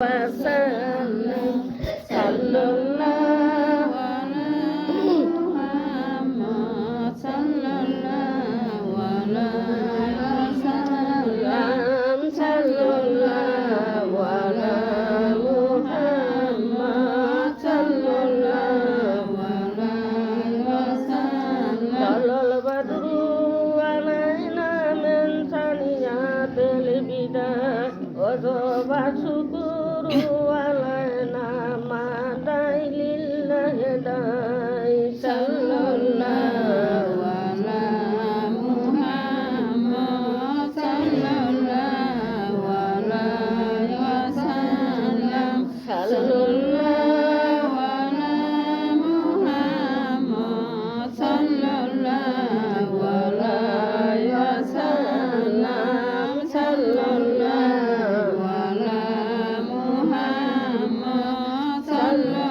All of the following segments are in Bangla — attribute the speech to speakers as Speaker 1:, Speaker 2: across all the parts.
Speaker 1: wasallam sallallahu alaihi Muhammad sallallahu alaihi wasallam sallallahu alaihi Muhammad sallallahu alaihi wasallam talal badru alaina min saniyatil bidah wa subhanahu علينا ما داعي لله داعي صلى الله على محمد صلى الله عليه وسلم صلى الله على محمد صلى الله عليه وسلم صلى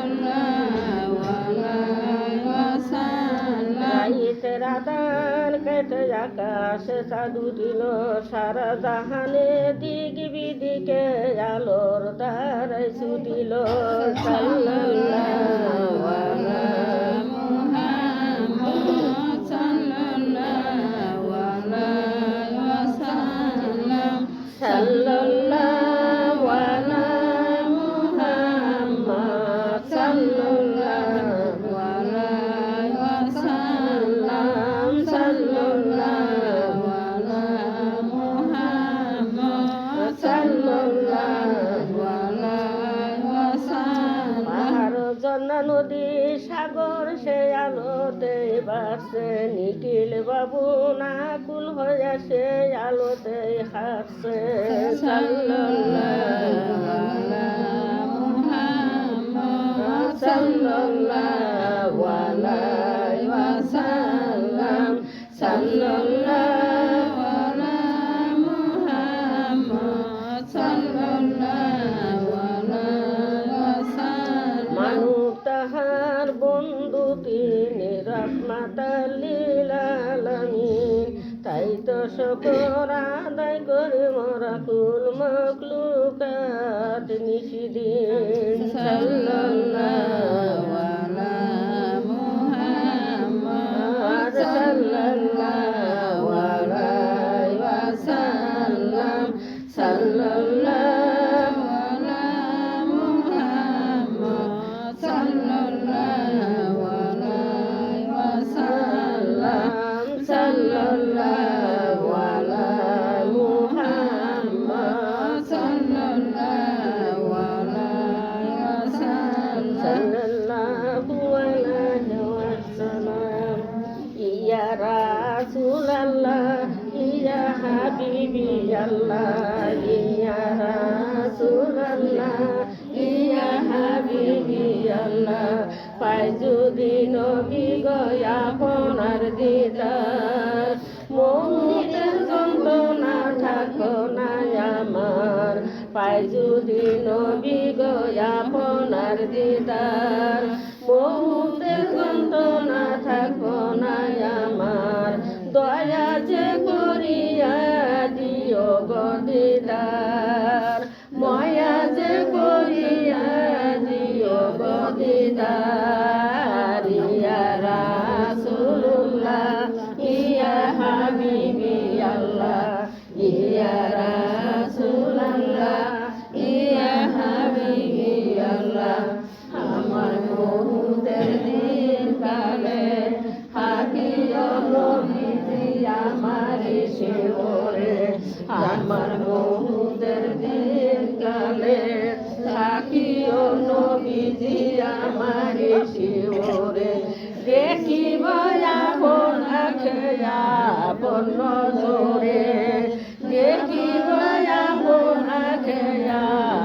Speaker 1: الله على রাতার কেটে আকাশে চাঁদু দিল সারা জাহানে দিক বিদিকে আলোর দ্বারাই ছুটিল সাল্লাল্লাহু আলা মুহাম্মদ সাল্লাল্লাহু আলাইহি ওয়াসাল্লাম সাল্লাল্লাহু আলা মুহাম্মদ সাল্লাল্লাহু আলাইহি ওয়াসাল্লাম sallallahu ala Muhammad sallallahu alaihi wasallam পাহাড় ঝর্ণা নদী সাগর সে আলোতে ভাসছে নিখিল বাবু নাকুল হয়ে সে আলোতে হাসছে sallallahu ala Muhammad sallallahu alaihi wasallam sallallahu ala Muhammad sallallahu alaihi wasallam মানুষ তাহার বন্ধু তিনি রাহমাতাল লিল আলামিন তাই তো শুকর আদায় করে মোরা কুল মাখলুকাত নিশিদিন সাল্লাল্লাহু আলা Muhammad sallallahu alaihi wasallam sallallahu ala Muhammad sallallahu alaihi wasallam sallallahu ala Muhammad sallallahu alaihi wasallam sallallahu alaihi wasallam ya Rasulallah ya Habibi Allah ya Rasulallah ya Habibi Allah পাই যদি নবী গো আপনার দিদার মোহিতের যন্ত্রণা থাকো না আমার পাই যদি নবী গো আপনার দিদার মোহিতের যন্ত্রণা থাকো না আমার দয়া যে করিয়া দিও গো দিদার ময়া যে করিয়া দিও গো দিদার ইয়া রাসূলুল্লাহ ইয়া হাবিবি আল্লাহ ইয়া রাসূলুল্লাহ ইয়া হাবিবি আল্লাহ আমার মুহূর্তের দিন কালে হাকিও নবীজি আমার শিওরে আমার মুহূর্তের দিন কালে হাকিও নবীজি আমার শিওরে দেখিব আপন আখে আপন নজরে দেখিব আপন আখে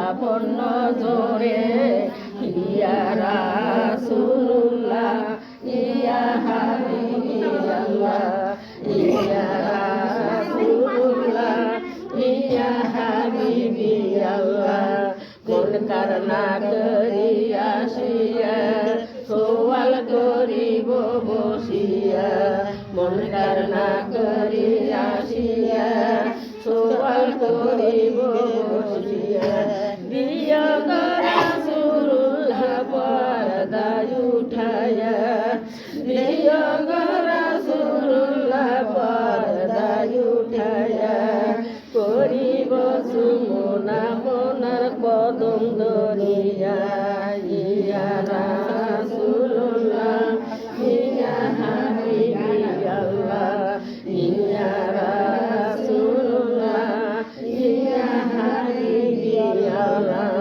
Speaker 1: আপন নজরে ইয়া রাসূলুল্লাহ ইয়া হাবিবি আল্লাহ ইয়া রাসূলুল্লাহ ইয়া হাবিবি আল্লাহ মন কারনা করিয়া শিয়া সোয়াল করিব বসিয়া মন কারনা করিয়া শিয়া সোয়াল করিব বসিয়া দিয়া কদম দরিয়া ইয়া রাসূলুল্লাহ ইয়া হাবিবি আল্লাহ ইয়া রাসূলুল্লাহ ইয়া হাবিবি আল্লাহ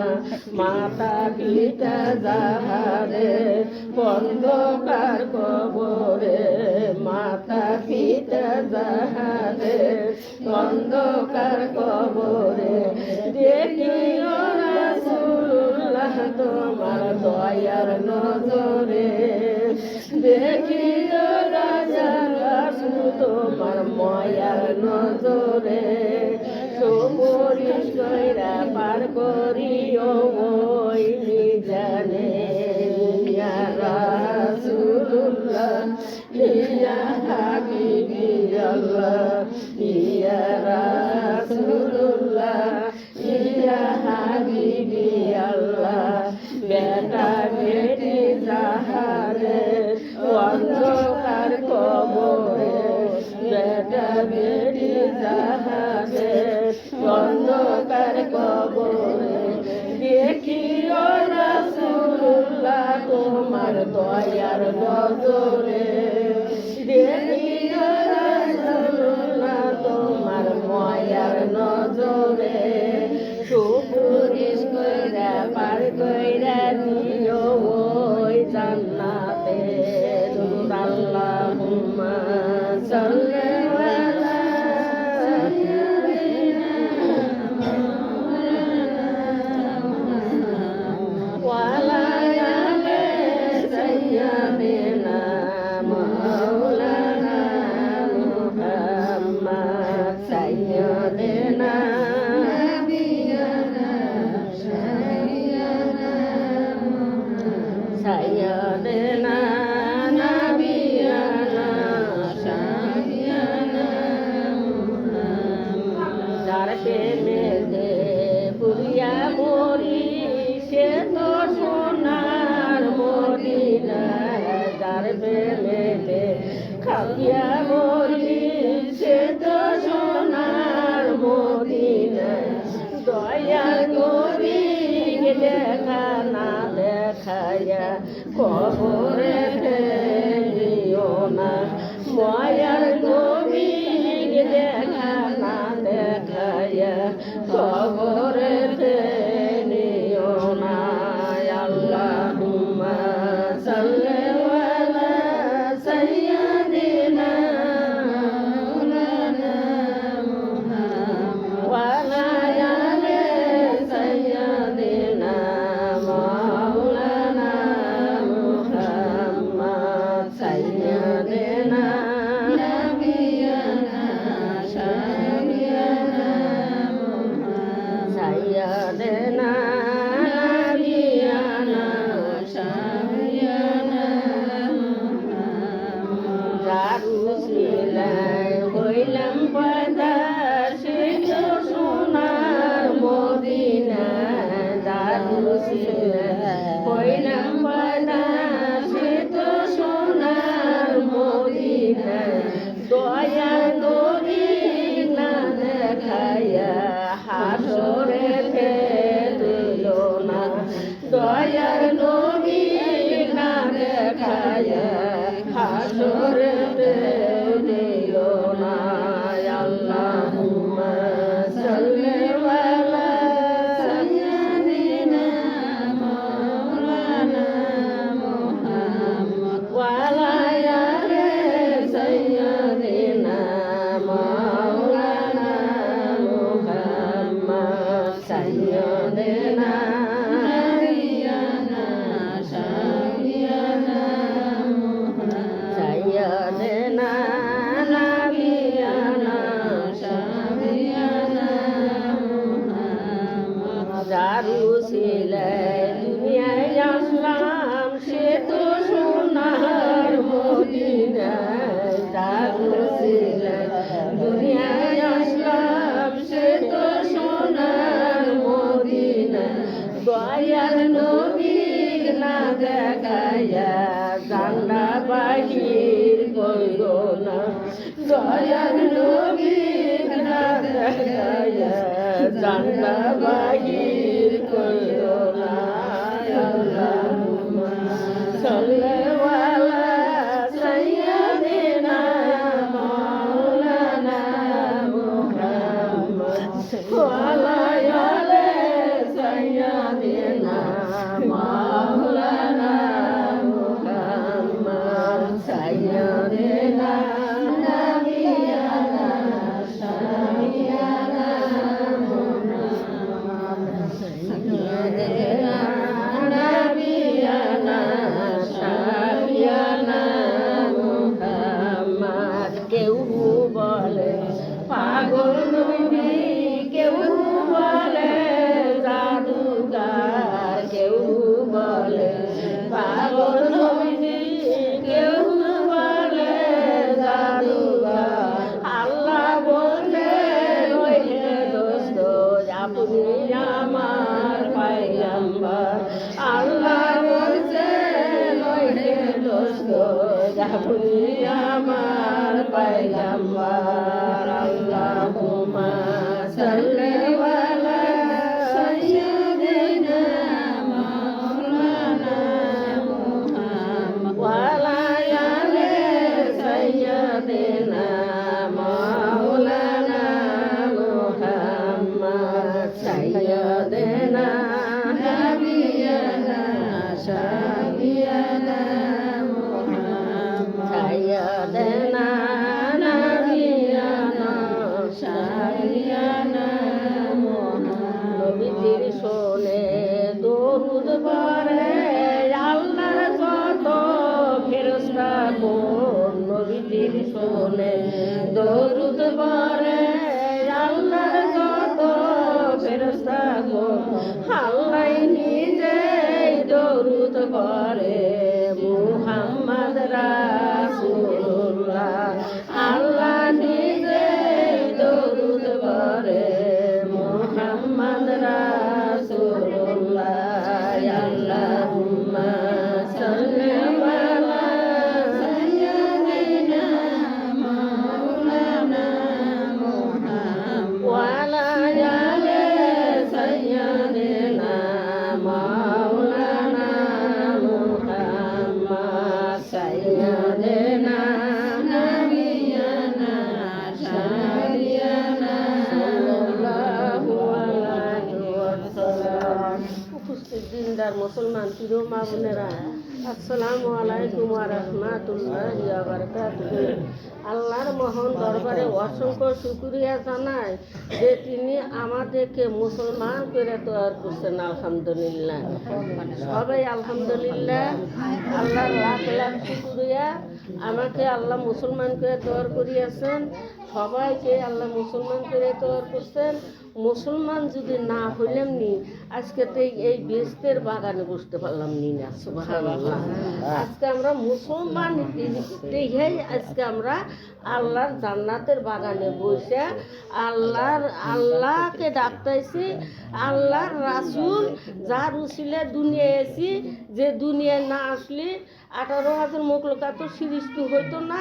Speaker 1: মাতা পিতা যাহারে অন্ধকার কবরে মাতা পিতা যাহারে অন্ধকার কবরে দেখিও রাসূলুল্লাহ তোমার দয়ার নজরে দেখিও রাজা রাসূল তোমার মায়ার নজরে সুপরিশ কইরা পার করিও ওই নিজানে ইয়া রাসূলুল্লাহ ইয়া হাবিবি আল্লাহ ইয়া রাসূলুল্লাহ ইয়া হাবিবি আল্লাহ বেটা বেটি যাহারে অন্ধকার কবরে বেটা বেটি যাহারে অন্ধকার কবরে দেখিও রাসূলুল্লাহ তোমার দয়ার নজরে দেখিও রাসূলুল্লাহ তোমার মায়ার নজরে সুপুরিশ কইরা পার কইরা দিও ওই জান্নাতে আল্লাহুম্মা সাল্লি আলা ওয়ালা আলি সাইয়্যিদিনা মাওলানা মুহাম্মদ সাইয়্যিদিনা সাইয়্যিদিনা নাবিয়ানা শাফিয়ানা মুহাম্মদ যার প্রেমেতে পুরিয়া মরি সে তো সোনার মদিনা যার প্রেমেতে খাপিয়া মরি সে তো সোনার মদিনা দয়ার নবীকে দেখা না দেখায়া কবরে ফেলিও না মায়ার নবীকে দেখা না দেখায়া কবরে ফেলিও না আল্লাহুম্মা সাল্লি আলা সাইয়্যিদিনা মাওলানা মুহাম্মদ ওয়ালা আলি সাইয়্যিদিনা মাওলানা মুহাম্মদ সাইয়্যিদিনা নাবিয়ানা শাফিয়ানা মুহাম্মদ সাইয়্যিদিনা নাবিয়ানা শাফিয়ানা মুহাম্মদ যার উসিলায় হইলাম পয়দা সে তো সোনার মদিনা যার উসিলায় হইলাম পয়দা সে তো সোনার মদিনা দয়ার নবী না দেখায়া হাসরে ফেলিও না দয়ার নবী না দেখায়া হাসরে ফেলিও না আল্লাহুম্মা সাল্লি আলা সাইয়্যিদিনা মাওলানা মুহাম্মদ ওয়ালা আলি সাইয়্যিদিনা মাওলানা মুহাম্মদ সাইয়্যিদিনা নাবিয়ানা শাফিয়ানা মুহাম্মদ সাইয়্যিদিনা নাবিয়ানা শাফিয়ানা মুহাম্মদ যার উসিলায় দুনিয়ায় আসলাম সে তো সোনার মদিনা যার উসিলায় দুনিয়ায় আসলাম সে তো সোনার মদিনা দয়ার নবী না দেখায়া জান্না বাহির কইরো না দয়ার নবী না দেখায়া জান্না বাহির কইরো সাইয়্যিদানা মাওলানা মুহাম্মদ সাইয়্যিদানা নাবিয়ানা শাফিয়ানা মুহাম্মদ সাইয়্যিদানা নাবিয়ানা শাফিয়ানা মুহাম্মদ কেউ বলে পাগল নবী কেউ বলে জাদুগার কেউ বলে পাগল নবী কেউ বলে জাদুগার আল্লাহ বলে ওইহে দোস্ত আপনি আমার পয়গম্বর আল্লাহ বলছে ওইহে দোস্ত আপনি আমার পয়গম্বর আল্লাহুম্মা সাল্লি আলা সাইয়্যিদিনা মাওলানা মুহাম্মদ ওয়া আলা আলি সাইয়্যিদিনা মাওলানা মুহাম্মদ সাইয়্যিদিনা নাবিয়ানা শাফিয়ানা সাইয়্যিদানা নাবিয়ানা শাফিয়ানা মুহাম্মদ নবীজির শোনে দরুদ পড়ে আল্লাহর যত ফেরেশতা কোন নবীজির শোনে দরুদ পড়ে আল্লাহর যত ফেরেশতা কোন আল্লাহ নিজেই দরুদ পড়ে মুহাম্মদ রাসূলুল্লাহ আল্লাহ নিজে দরুদ পড়ে মুহাম্মদ রাসূলুল্লাহ আল্লাহুম্মা সাল্লি আলা সাইয়্যিদিনা মাওলানা মুহাম্মদ ওয়া আলা আলি সাইয়্যিদিনা মাওলানা মুহাম্মদ সাইয়্যিদিনা নাবিয়ানা শাফিয়ানা সাল্লাল্লাহু আলাইহি ওয়াসাল্লাম উপস্থিত দিনদার মুসলমান প্রিয় মা বোনেরা আসসালামু আলাইকুম ওয়া রাহমাতুল্লাহি ওয়া বারাকাতুহু আল্লাহর মহান দরবারে অসংখ্য শুকরিয়া জানাই যে তিনি আমাদেরকে মুসলমান করে তৈরি করছেন আলহামদুলিল্লাহ সবাই আলহামদুলিল্লাহ আল্লাহর লাখ লাখ শুকরিয়া আমাকে আল্লাহ মুসলমান করে তৈরি করিয়াছেন সবাইকে আল্লাহ মুসলমান করে তৈরি করছেন মুসলমান যদি না হইলাম নি আজকে তো এই বেস্তের বাগানে বসতে পারলাম নি না সুবহানাল্লাহ আজকে আমরা মুসলমান দেখেই আজকে আমরা আল্লাহর জান্নাতের বাগানে বসে আল্লাহকে ডাকতেছি আল্লাহর রাসূল যার উসিলে দুনিয়ায় এসি যে দুনিয়ায় না আসলে 18,000 মখলুকা তো সৃষ্টি হইতো না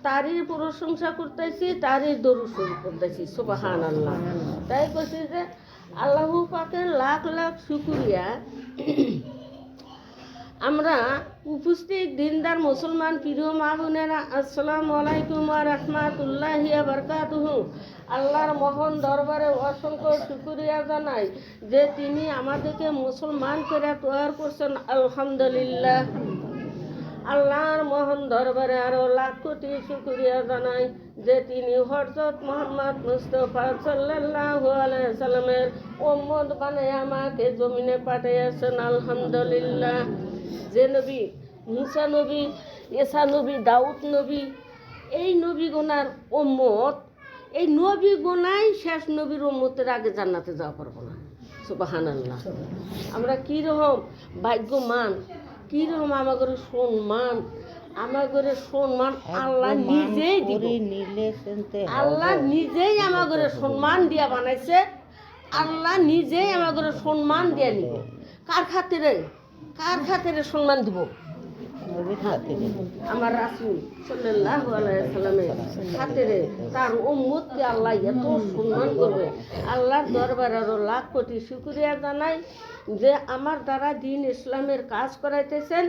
Speaker 1: তারই প্রশংসা করতেছি তারই দরুদ শরীফ করতেছি সুবহানাল্লাহ তাই কইছি যে আল্লাহ পাকের লাখ লাখ শুকরিয়া আমরা উপস্থিত দিনদার মুসলমান প্রিয় মা বোনেরা আসসালামু আলাইকুম ওয়া রাহমাতুল্লাহি ওয়া বারাকাতুহু আল্লাহর মহান দরবারে অসংখ্য শুকরিয়া জানাই যে তিনি আমাদেরকে মুসলমান করে তৈরি করছেন আলহামদুলিল্লাহ আল্লাহর মহান দরবারে আরো লাখ কোটি শুকরিয়া জানাই যে তিনি হযরত মুহাম্মদ মুস্তাফা সাল্লাল্লাহু আলাইহি সাল্লামের উম্মত বানায় আমাকে জমিনে পাঠিয়েছেন আলহামদুলিল্লাহ যে নবী মুসা নবী ঈসা নবী দাউদ নবী এই নবী গোনার উম্মত এই নবী গোনাই শেষ নবীর উম্মতের আগে জান্নাতে যাওয়া পারবো না সুবহানাল্লাহ আমরা কীরকম ভাগ্যমান কীরকম আমাদের সম্মান আল্লাহ নিজেই দিবে আল্লাহ নিজেই আমাদের সম্মান দিয়া বানাইছে আল্লাহ নিজেই আমাদের সম্মান দিয়া নিব কার খাতিরে সম্মান দিব আমার রাসূল সাল্লাল্লাহু আলাইহি সাল্লামের খাতিরে তার উম্মতকে আল্লাহ এত সম্মান করবে আল্লাহর দরবারে আরো লাখ কোটি শুকরিয়া জানাই যে আমার দ্বারা দিন ইসলামের কাজ করাইতেছেন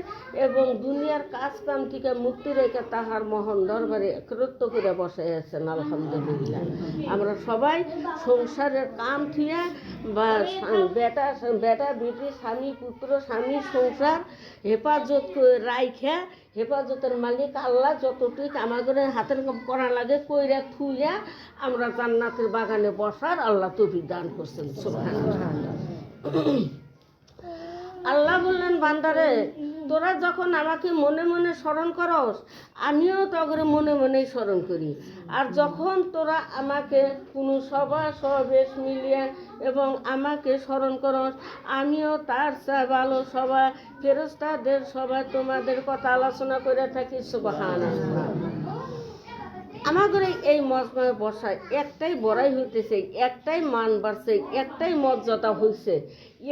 Speaker 1: এবং দুনিয়ার কাজ কাম থেকে মুক্তি রেখে তাহার মহান দরবারে একরত্ব করে বসে আছেন। আলহামদুলিল্লাহ। আমরা সবাই সংসারের কাম থিয়া বা বেটা বেটা বেটি স্বামী পুত্র স্বামী সংসার হেফাজত রাইখা হেফাজতের মালিক আল্লাহ যতটুকু আমাদের হাতের করা লাগে কইরা থুইয়া আমরা জান্নাতের বাগানে বসার আল্লাহ তৌফিক দান করছেন। সুবহানাল্লাহ। আল্লাহ বললেন, বান্দারে তোরা যখন আমাকে মনে মনে স্মরণ করস আমিও তখন মনে মনেই স্মরণ করি। আর যখন তোরা আমাকে কোনো সভা সমাবেশ মিলিয়ে এবং আমাকে স্মরণ করস আমিও তার চেয়ে ভালো সবাই ফেরেশতাদের সবাই তোমাদের কথা আলোচনা করে থাকি। সুবহানাল্লাহ। আমাদের এই মজমায় বসায় একটাই বড়াই হইতেছে, একটাই মান বাড়ছে, একটাই মর্যাদা হয়েছে।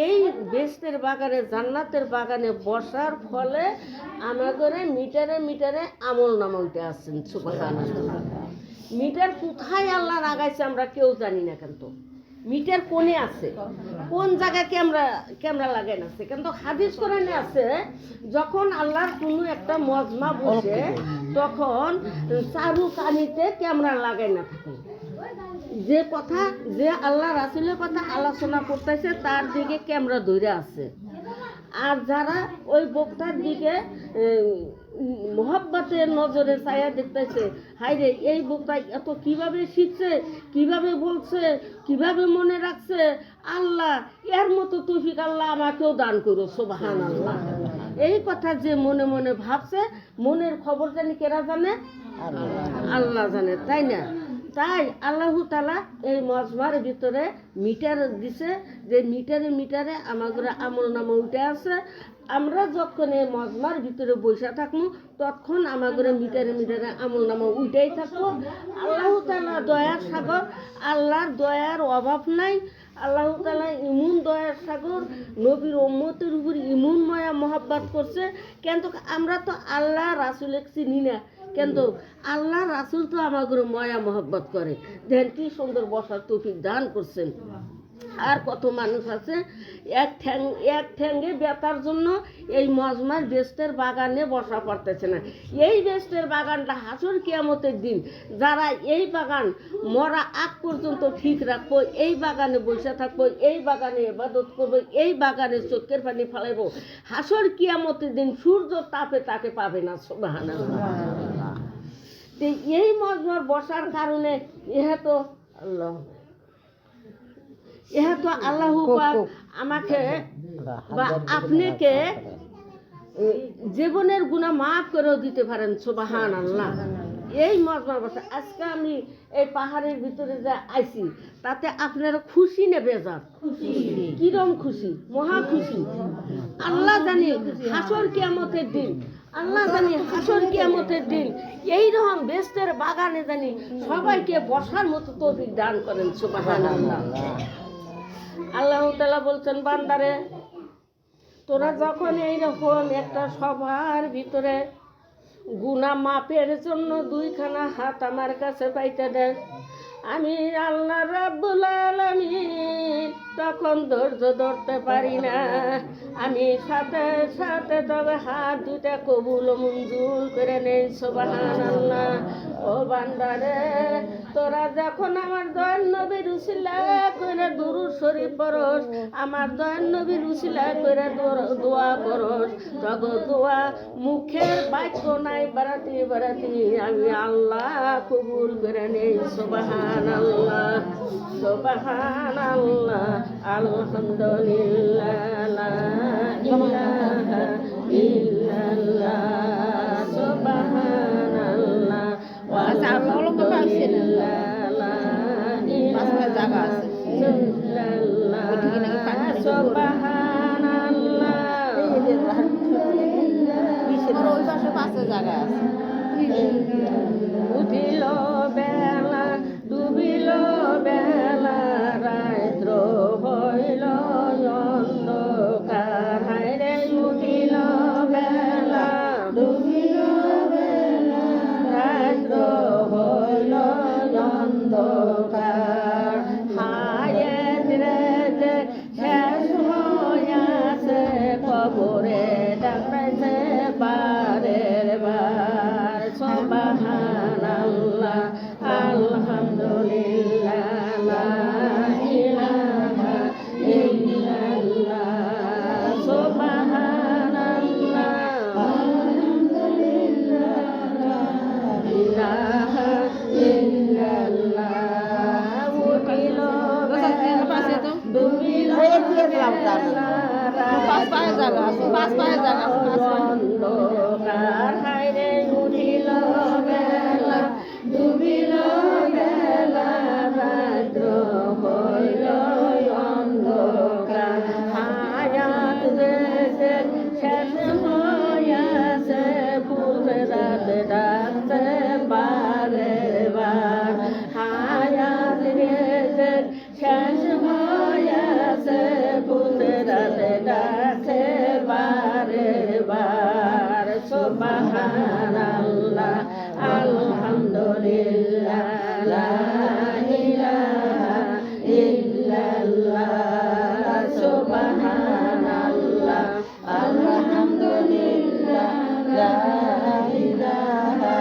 Speaker 1: এই বেহেশতের বাগানে জান্নাতের বাগানে বসার ফলে আমাদের মিটারে মিটারে আমল নামা উঠে আসছেন। সুবহানাল্লাহ। মিটার কোথায় আল্লাহ লাগাইছে আমরা কেউ জানি না, কিন্তু মিটার কোণে আছে, কোন জায়গায় ক্যামেরা লাগাই আছে। কিন্তু হাদিস কোরআনে আছে যখন আল্লাহর কোনো একটা মজমা বসে তখন চারু কানিতে ক্যামেরা লাগাই না থাকে। যে কথা যে আল্লাহ রাসূলের কথা আলোচনা করতেছে তার দিকে ক্যামেরা ধরে আছে। আর যারা ওই বক্তার দিকে মোহাব্বতের নজরে ছায়া দেখতেছে, হাই রে এই বক্তা এত কিভাবে শিখছে, কিভাবে বলছে, কিভাবে মনে রাখছে, আল্লাহ এর মতো তৌফিক আল্লাহ আমাকেও দান করো। সুবহানাল্লাহ। এই কথা যে মনে মনে ভাবছে, মনের খবর জানি কেরা জানে? আল্লাহ জানে, তাই না? তাই আল্লাহ তাআলা এই মজমার ভিতরে মিটার দিছে, যে মিটারে মিটারে আমাদের আমল নামা উঠে আছে। আমরা যখন এই মজমার ভিতরে বসে থাকবো তখন আমাদের মিটারে মিটারে আমল নামা উঠেই থাকবো। আল্লাহ তাআলা দয়ার সাগর, আল্লাহর দয়ার অভাব নাই। আল্লাহ তাআলা ইমন দয়ার সাগর, নবীর উম্মতের উপর ইমন মায়া মহব্বত করছে। কিন্তু আমরা তো আল্লাহ রাসূলকে চিনি না, কিন্তু আল্লাহ রাসূল তো আমাদের মায়া মহব্বত করে। দেখেন কি সুন্দর বসার তৌফিক দান করছেন। আর কত মানুষ আছে এক ঠ্যাঙ্গে ব্যথার জন্য এই মজমার বেহেশতের বাগানে বসা পড়তেছে না। এই বেহেশতের বাগানটা হাসর কিয়ামতের দিন যারা এই বাগান মরা আগ পর্যন্ত ঠিক রাখবো, এই বাগানে বসে থাকবো, এই বাগানে ইবাদত করবো, এই বাগানে চোখের পানি ফেলাইবো, হাসর কিয়ামতের দিন সূর্য তাপে তাকে পাবে না। সুবহানাল্লাহ। এই মজমার বসার কারণে তো আল্লাহ পাক আমাকে বা আপনাকে জীবনের গুনাহ মাফ করেও দিতে পারেন। সুবহানাল্লাহ। এই মজমার বসা আজকে আমি এই পাহাড়ের ভিতরে যে আইছি তাতে আপনারা খুশি না বেজার? কিরম খুশি? মহা খুশি। আল্লাহ জানি হাসর কিয়ামতের দিন, আল্লাহ জানি হাসর কিয়ামতের দিন এইরকম বেহেশতের বাগানে জানি সবাইকে বসার মতো তৌফিক দান করেন। সুবহানাল্লাহ। আল্লাহ তাআলা বলছেন, বান্দারে তোরা যখন এইরকম একটা সবার ভিতরে গুনাহ মাপের জন্য দুইখানা হাত আমার কাছে পাইতে দেন, আমি আল্লাহ রাব্বুল আলামিন তখন ধৈর্য ধরতে পারি না। আমি সাথে সাথে তবে হাত দুটা কবুল মঞ্জুর করে নেই। সুবহানাল্লাহ। ও বান্দারে তোরা যখন আমার দয়াল নবীর উসিলা করে দুরূদ শরীফ পড়স, আমার দয়াল নবীর উসিলা করে দোয়া করস, তখন দোয়া মুখের বাক্য নাই বারাতি বারাতি আমি আল্লাহ কবুল করে নেই। সুবহানাল্লাহ। সুবহানাল্লাহ। আলহামদুলিল্লাহ। লা ইলাহা ইল্লাল্লাহ। সুবহানাল্লাহ। উঠিল বেলা ডুবিল বেলা রাত্র হইল অন্ধকার।
Speaker 2: পায়ে জায়গা আছে, 5 পায়ে জায়গা আছে, 5 পায়ে।
Speaker 1: অন্ধকার হায়রে উঠিল বেলা ডুবিল বেলা রাত্র হইল অন্ধকার হায়াত দেশে শেষ হইয়াছে ফুল রাত ডাকছে বারে বার হায়াত দেশে শেষ হইয়াছে ফুল রাত ডাকছে বারে বার সুবহানাল্লাহ আলহামদুলিল্লাহ লা ইলাহা ইল্লাল্লাহ সুবহানাল্লাহ আলহামদুলিল্লাহ লা ইলাহা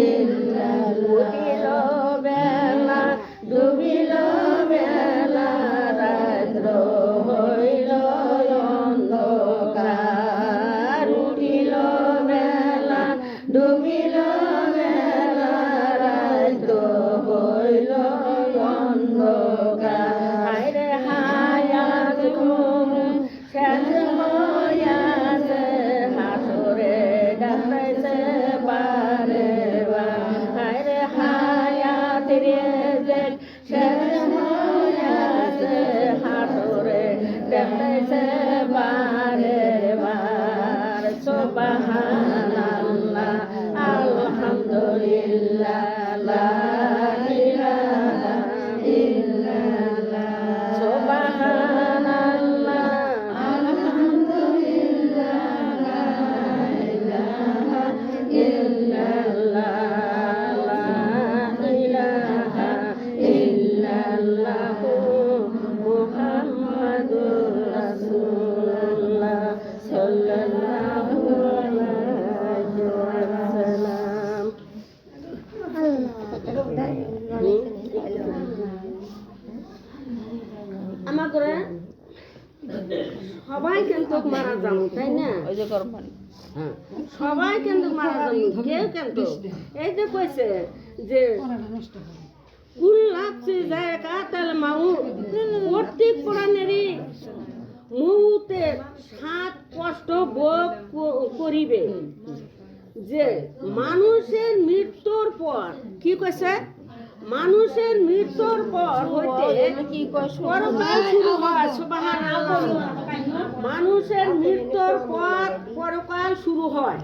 Speaker 1: ইল্লাল্লাহ উঠিল বেলা ডুবিল বেলা রাত্র হইল অন্ধকার উঠিল বেলা ডুবিল বেলা রাত্র হইল অন্ধকার হায়রে হায়াত ঘুম শেষ হইয়াছে হাসরে ডাকাইছে বারে বার হায়রে হায়াত রেজেক শেষ হইয়াছে হাসরে ডাকাইছে বারে বার সুবহানাল্লাহ আলহামদুলিল্লাহ লা ইলাহা ইল্লাল্লাহ সুবহানাল্লাহ আলহামদুলিল্লাহ লা ইলাহা ইল্লাল্লাহ লা ইলাহা ইল্লাল্লাহ মুহাম্মাদুর রাসূলুল্লাহ সাল্লাল্লাহু আলাইহি ওয়াসাল্লাম আমাদের সবাই কিন্তু মারা যাবো তাই না
Speaker 2: ওই যে গরম পানি।
Speaker 1: হ্যাঁ, সবাই কিন্তু মারা যাবো কেউ কিন্তু এই যে কইছে যে কুল লাগছে যায় কাতাল মাউত প্রত্যেক প্রাণেরই মুহূর্তে 7 কষ্ট ভোগ করিবে যে মানুষের মৃত্যুর পর কি কইছে মানুষের মৃত্যুর পর হইতে
Speaker 2: কি কয়
Speaker 1: পরকাল শুরু হয় সুবহানাল্লাহ মানুষের মৃত্যুর পর পরকাল শুরু হয়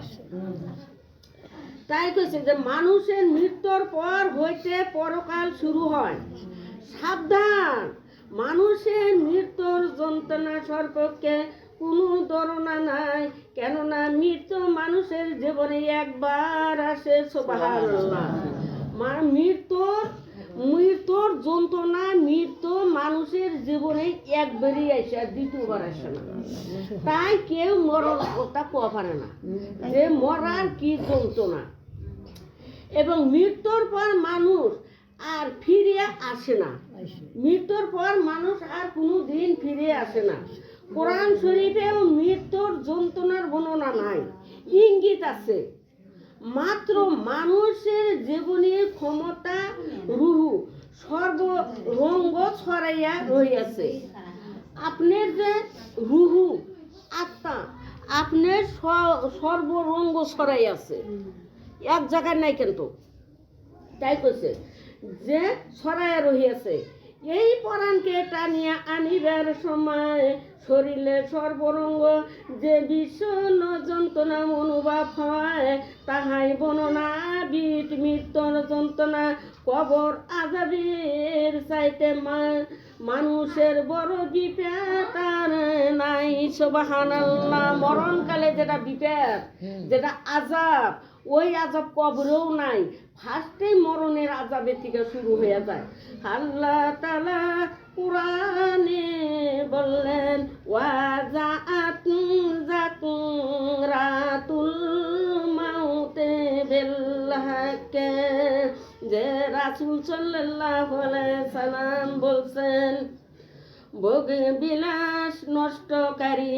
Speaker 1: তাই কইছে যে মানুষের মৃত্যুর পর হইতে পরকাল শুরু হয় সাবধান মানুষের মৃত্যুর যন্ত্রণা সম্পর্কে কোনো ধারণা নাই কেননা মৃত্যু মানুষের জীবনে একবার আসে সুবহানাল্লাহ মৃত্যুর যন্ত্রণা মৃত্যু মানুষের জীবনে একবারই আসে আর দ্বিতীয়বার আসে না তাই কেউ মরণ কথা কোয়া পারে না যে মরার কি যন্ত্রণা এবং মৃত্যুর পর মানুষ আর ফিরে আসে না মৃত্যুর পর মানুষ আর কোনো দিন ফিরে আসে না কোরআন শরীফেও মৃত্যুর যন্ত্রণার বর্ণনা নাই ইঙ্গিত আছে মাত্র মানুষের জীবনের ক্ষমতা রুহু সর্বরঙ্গ ছড়াইয়া রইয়াছে আপনার যে রুহু আত্মা আপনার সর্বরঙ্গ ছড়াই আছে এক জায়গায় নাই কিন্তু তাই কইছে যে ছড়াইয়া রহিয়াছে এই পরাণকে টানিয়া আনিবার সময় শরীরের সর্বরঙ্গ যে বিষণ্ণ যন্ত্রণা অনুভব হয় তাহাই বর্ণনা বিট মৃত্যুর যন্ত্রণা কবর আযাবের চাইতে মানুষের বড় বিপদ আর নাই সুবহানাল্লাহ মরণকালে যেটা বিপদ যেটা আযাব ওই আযাব কবরেও নাই ফার্স্টেই মরণের আযাবের থেকে শুরু হয়ে যায় আল্লাহ তাআলা কুরআনে বললেন রাতুল মাউতে বিল হাক্কে যে রাসূল সাল্লাল্লাহু আলাইহি সাল্লাম বলছেন ভোগ বিলাস নষ্টকারী,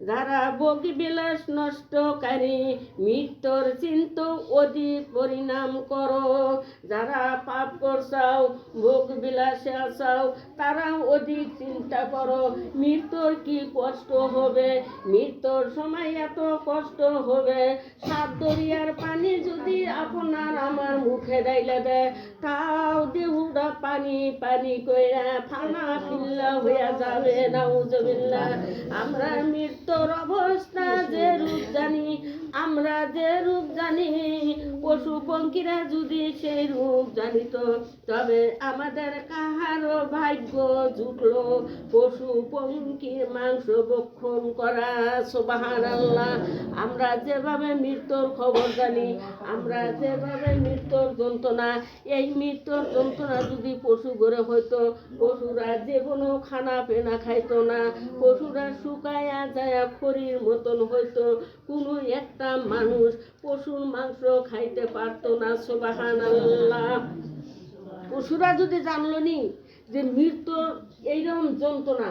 Speaker 1: যারা ভোগ বিলাস নষ্টকারী, মৃত্যুর চিন্ত অধিক পরিণাম করো। যারা পাপ করছাও, ভোগ বিলাসে আসাও, তারা অধিক চিন্তা করো মৃত্যুর কি কষ্ট হবে, মৃত্যুর সময় এত কষ্ট হবে। সাত দরিয়ার পানি যদি আপনার আমার মুখে ডাইলে দেয়, তাও দেহুটা পানি পানি কইরা ফানা ফিল্লা হইয়া যাবে। নাউজুবিল্লাহ। আমরা মৃত্যুর অবস্থা যে রূপ জানি, আমরা যে রূপ জানি, পশু পঙ্খিরা যদি সেই রূপ জানিত, তবে আমাদের কাহারও ভাগ্য জুটলো পশু পঙ্খির মাংস ভক্ষণ করা। সুবহানাল্লাহ। আমরা যেভাবে মৃত্যুর খবর জানি, আমরা যেভাবে মৃত্যুর যন্ত্রণা, এই মৃত্যুর যন্ত্রণা যদি পশু ঘরে হইতো, পশুরা যে কোনো খানা পেনা খাইতো না, পশুরা শুকায়া যায় খড়ির মতন হইতো, কোনো একটা মানুষ পশুর মাংস খাইতে পারতো না। সুবহানাল্লাহ। পশুরা যদি জানলো নি যে মৃত্যুর এইরকম যন্ত্রণা,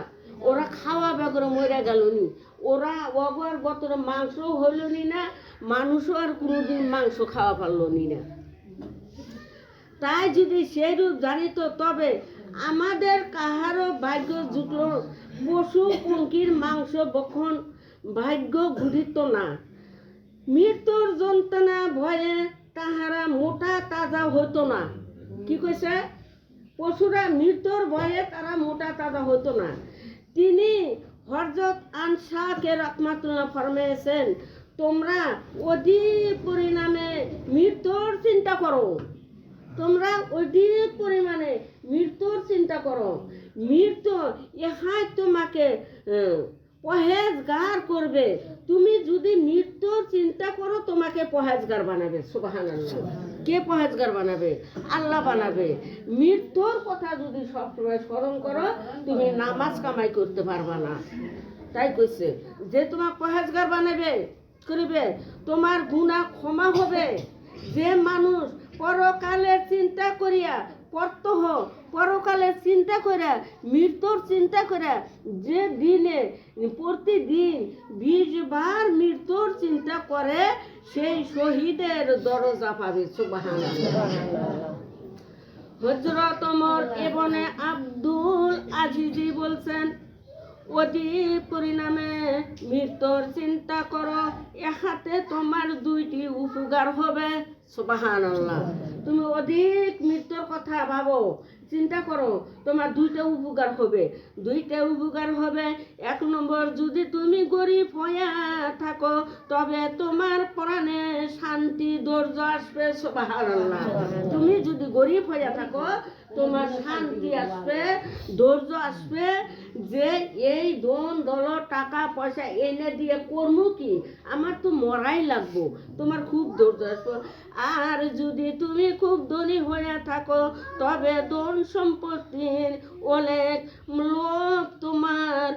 Speaker 1: ওরা খাওয়া বেগরে মরে গেল নি, ওরা অগর বতর মাংস হইল নি না, মানুষও আর কোনোদিন মাংস খাওয়া পারল নি না। তাই যদি সেই রূপ জানিত, তবে আমাদের কাহারও ভাগ্য জুটল পশু পঙ্খির মাংস ভক্ষণ ভাগ্য ঘুরিত না। মৃত্যুর যন্ত্রণা ভয়ে তাহারা মোটা তাজা হতো না। কি কইছে? পশুরা মৃত্যুর ভয়ে তারা মোটা তাজা হতো না। তিনি হযরত আনসাকে রাহমাতুল্লাহ ফরমাইছেন, তোমরা অধিক পরিমাণে মৃত্যুর চিন্তা করো, তোমরা অধিক পরিমাণে মৃত্যুর চিন্তা করো। মৃত্যু ইহাই তোমাকে পহেজগার করবে। তুমি যদি মৃত্যুর চিন্তা করো, তোমাকে পহেজগার বানাবে। সুবহানাল্লাহ। কে পহেজগার বানাবে? আল্লাহ বানাবে। মৃত্যুর কথা যদি সবসময় স্মরণ করো, তুমি নামাজ কামাই করতে পারবা না। তাই কইছে যে তোমার পহেজগার বানাবে করিবে, তোমার গুনাহ ক্ষমা হবে। যে মানুষ পরকালের চিন্তা করিয়া, প্রত্যহ পরকালের চিন্তা করিয়া, মৃত্যুর চিন্তা করিয়া, যে দিনে প্রতিদিন 20 বার মৃত্যুর চিন্তা করে, সেই শহীদের দরজা পাবে। সুবহানাল্লাহ। হযরত ওমর ইবনে আব্দুল আজিজি বলছেন, অধিক পরিণামে মৃত্যুর চিন্তা করো, এহাতে তোমার দুইটি উপকার হবে। সুবহানাল্লাহ। তুমি অধিক মৃত্যুর কথা ভাবো, চিন্তা করো, তোমার দুইটা উপকার হবে। দুইটা উপকার হবে। এক নম্বর, যদি তুমি গরিব হইয়া থাকো, তবে তোমার প্রাণে শান্তি ধৈর্য আসবে। সুবহানাল্লাহ। তুমি যদি গরিব হইয়া থাকো, তোমার শান্তি আসবে, ধৈর্য আসবে, যে এই ধন দৌলত টাকা পয়সা এনে দিয়ে করবো কি, আমার তো মরাই লাগবো, তোমার খুব ধৈর্য আসবে। আর যদি তুমি খুব ধনী হয়ে থাকো, তবে ধন সম্পত্তির অনেক লোভ তোমার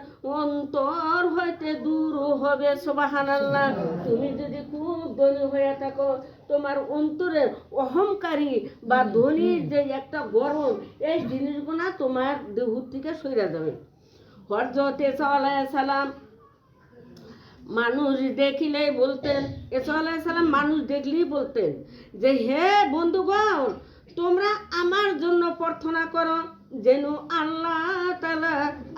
Speaker 1: অন্তর হইতে দূর হবে। সুবহানাল্লাহ। তুমি যদি খুব ধনী হয়ে থাকো, তোমার অন্তরে অহংকারী বা ধনীর যে একটা গরম, এই জিনিসগুলো তোমার দেহ থেকে সইরা যাবে। হযরত ঈসা আলাইহিস সালাম মানুষ দেখিলেই বলতেন, ঈসা আলাইহিস সালাম মানুষ দেখলেই বলতেন যে, হে বন্ধুগণ, তোমরা আমার জন্য প্রার্থনা করো, যেন আল্লাহ তাআলা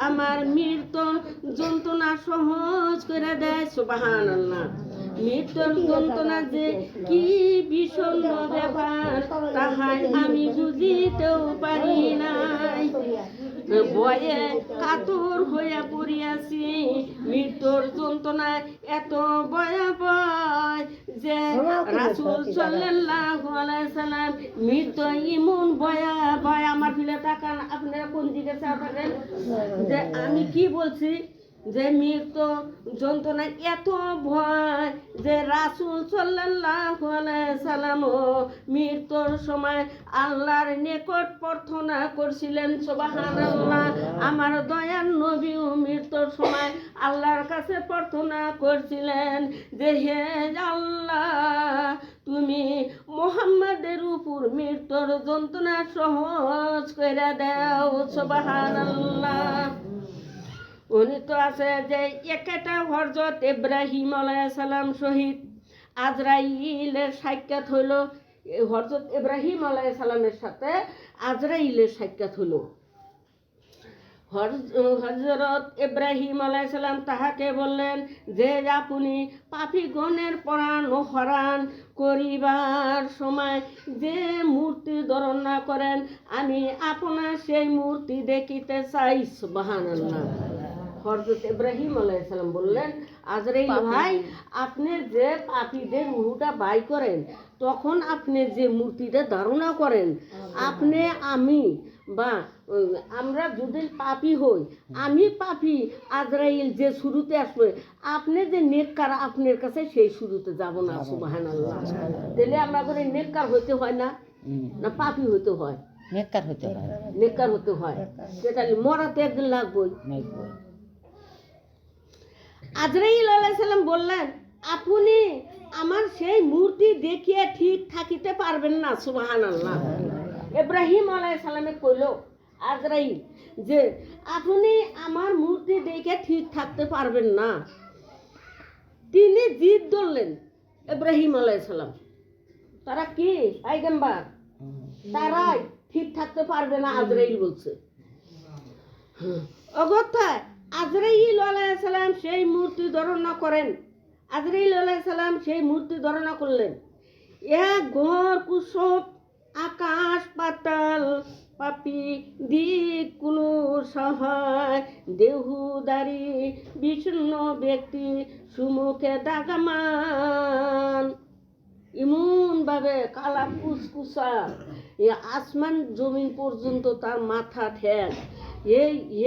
Speaker 1: আমার মৃত্যুর যন্ত্রণা সহজ করে দেয়। সুবহানাল্লাহ। মৃত্যুর যন্ত্রণা যে কি বিষণ্ণ ব্যাপার, তাহাই আমি বুঝিতেও পারি নাই। ভয়ে কাতর হইয়া পড়িয়াছি, মৃত্যুর যন্ত্রণায় এত ভয়াবহ যে রাসূল সাল্লাল্লাহু আলাইহি সাল্লাম মৃত্যু এমন ভয়াবহ। আমার ফিলে তাকান, আপনারা কোন দিকে চাচ্ছেন যে আমি কি বলছি, যে মৃত্যু যন্ত্রণা এত ভয় যে রাসূল সাল্লাল্লাহু আলাইহি সাল্লাম মৃত্যুর সময় আল্লাহর নিকট প্রার্থনা করছিলেন। সুবহানাল্লাহ। আমার দয়ার নবীও মৃত্যুর সময় আল্লাহর কাছে প্রার্থনা করছিলেন যে, হে আল্লাহ, তুমি মুহাম্মাদের উপর মৃত্যুর যন্ত্রণা সহজ করে দাও। সুবহানাল্লাহ। বর্ণিত আছে যে একটা হযরত ইব্রাহিম আলাইহিস সালাম শহীদ আজরাইলের সাক্ষাৎ হইল। হযরত ইব্রাহিম আলাইহিস সালামের সাথে আজরাইলের সাক্ষাৎ হইল। হযরত ইব্রাহিম আলাইহিস সালাম তাহাকে বললেন যে আপনি পাপীগণের প্রাণ হরণ করিবার সময় যে মূর্তি ধারণ না করেন, আমি আপনার সেই মূর্তি দেখিতে চাই। সুবহানাল্লাহ। হযরত ইব্রাহিম আলাইহিস সালাম বললেন, আজরাইল ভাই, আপনি যে পাপীদের রূহটা বাই করেন, তখন আপনি যে মূর্তিটা ধারণা করেন, আপনি আমি বা আমরা যদি পাপী হই, আমি পাপী, আজরাইল যে শুরুতে আসবে, আপনি যে নেককার, আপনার কাছে সেই শুরুতে যাব না। সুবহানাল্লাহ। তাহলে আমরা করে নেককার হইতে হয় না, না পাপী হইতে হয়?
Speaker 3: নেককার হতে হয়।
Speaker 1: নেককার হতে হয়। সেটা মরাতে একদিন লাগবেই। আজরাইল আলাইহিস সালাম বললেন, আপনি আমার সেই মূর্তি দেখিয়ে ঠিক থাকিতে পারবেন না। সুবহানাল্লাহ। ইব্রাহিম আলাইহিস সালামে কইল, আজরাইল যে আপনি আমার মূর্তি দেখে ঠিক থাকতে পারবেন না। তিনি জিদ ধরলেন ইব্রাহিম আলাইহিস সালাম, তারা কি পয়গম্বর, তারাই ঠিক থাকতে পারবে না, আজরাইল বলছে। অগত্যায় আজরাইল আলাইহিস সালাম সেই মূর্তি ধারণা করেন। আজরাইল আলাইহিস সালাম সেই মূর্তি ধারণা করলেন। এক ঘর কুসুম, আকাশ পাতাল, পাপি দিক কুলো সহায়, দেহুদারি বিষণ্ণ ব্যক্তি, সুমুখে দাগামান, এমনভাবে কালা কুসকুসা, আসমান জমিন পর্যন্ত তার মাথা ঠেক।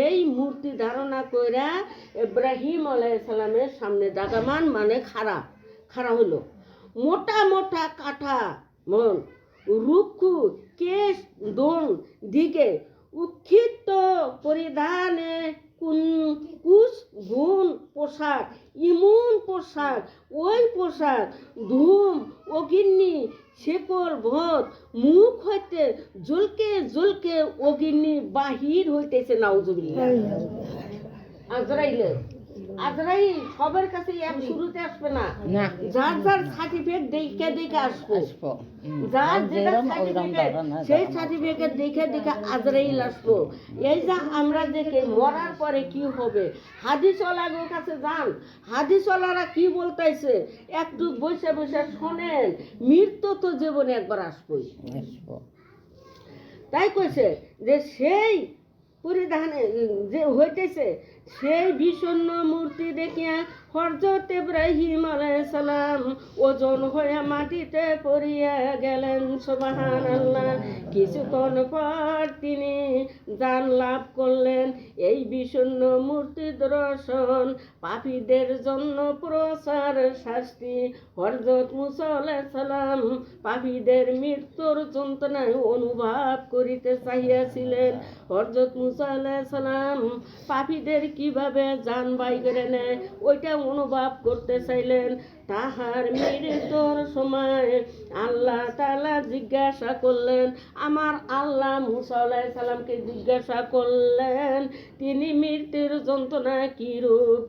Speaker 1: এই মূর্তি ধারণা কইরা ইব্রাহিম আলাইহিস সালামের সামনে দাগামান মানে খাড়া হলো। মোটা মোটা কাঠা মন, রুক্ষু কেশ, দোন দিকে উৎক্ষিপ্ত পরিধানে কুশ গুণ পোশাক, ইমন পোশাক, ওই পোশাক ধূম অগ্নি শেকল ভর, মুখ হইতে জলকে জলকে অগ্নি বাহির হইতেছে। নাউজুবিল্লাহ। আজরাইল সবার কাছে এক শুরুতে আসবে না, যার যার সার্টিফিকেট দেখে আসবো। যার যেটা সার্টিফিকেট, সেই সার্টিফিকেট দেখে আজরাইল আসবো। এই যে আমরা দেখে মরার পরে কি হবে, হাদিসওয়ালাদের কাছে যান, হাদিসওয়ালারা কি বলতেছে একটু বসে বসে শোনেন। মৃত্যু তো জীবনে একবার আসবোই। তাই কইছে যে সেই পরিধানে যে হইতেছে, সেই বিষণ্ণ মূর্তি দেখিয়া হযরত ইব্রাহিম আলাইহিস সালাম ওজন হয়ে মাটিতে পড়িয়া গেলেন। সুবহানাল্লাহ। কিছুক্ষণ পর তিনি জান লাভ করলেন। এই বিষণ্ণ মূর্তি দর্শন পাপীদের জন্য প্রচার শাস্তি। হযরত মুসা আলাইহিস সালাম পাপীদের মৃত্যুর যন্ত্রণা অনুভব করিতে চাহিয়াছিলেন। হযরত মুসা আলাইহিস সালাম পাপীদের কিভাবে জান বাই করে নেয় ওইটা অনুভব করতে চাইলেন। তাহার মৃত্যুর সময় আল্লাহ তাআলা জিজ্ঞাসা করলেন, আমার আল্লাহ মুসা আলাইহিস সালামকে জিজ্ঞাসা করলেন তিনি মৃত্যুর যন্ত্রণা কি রূপ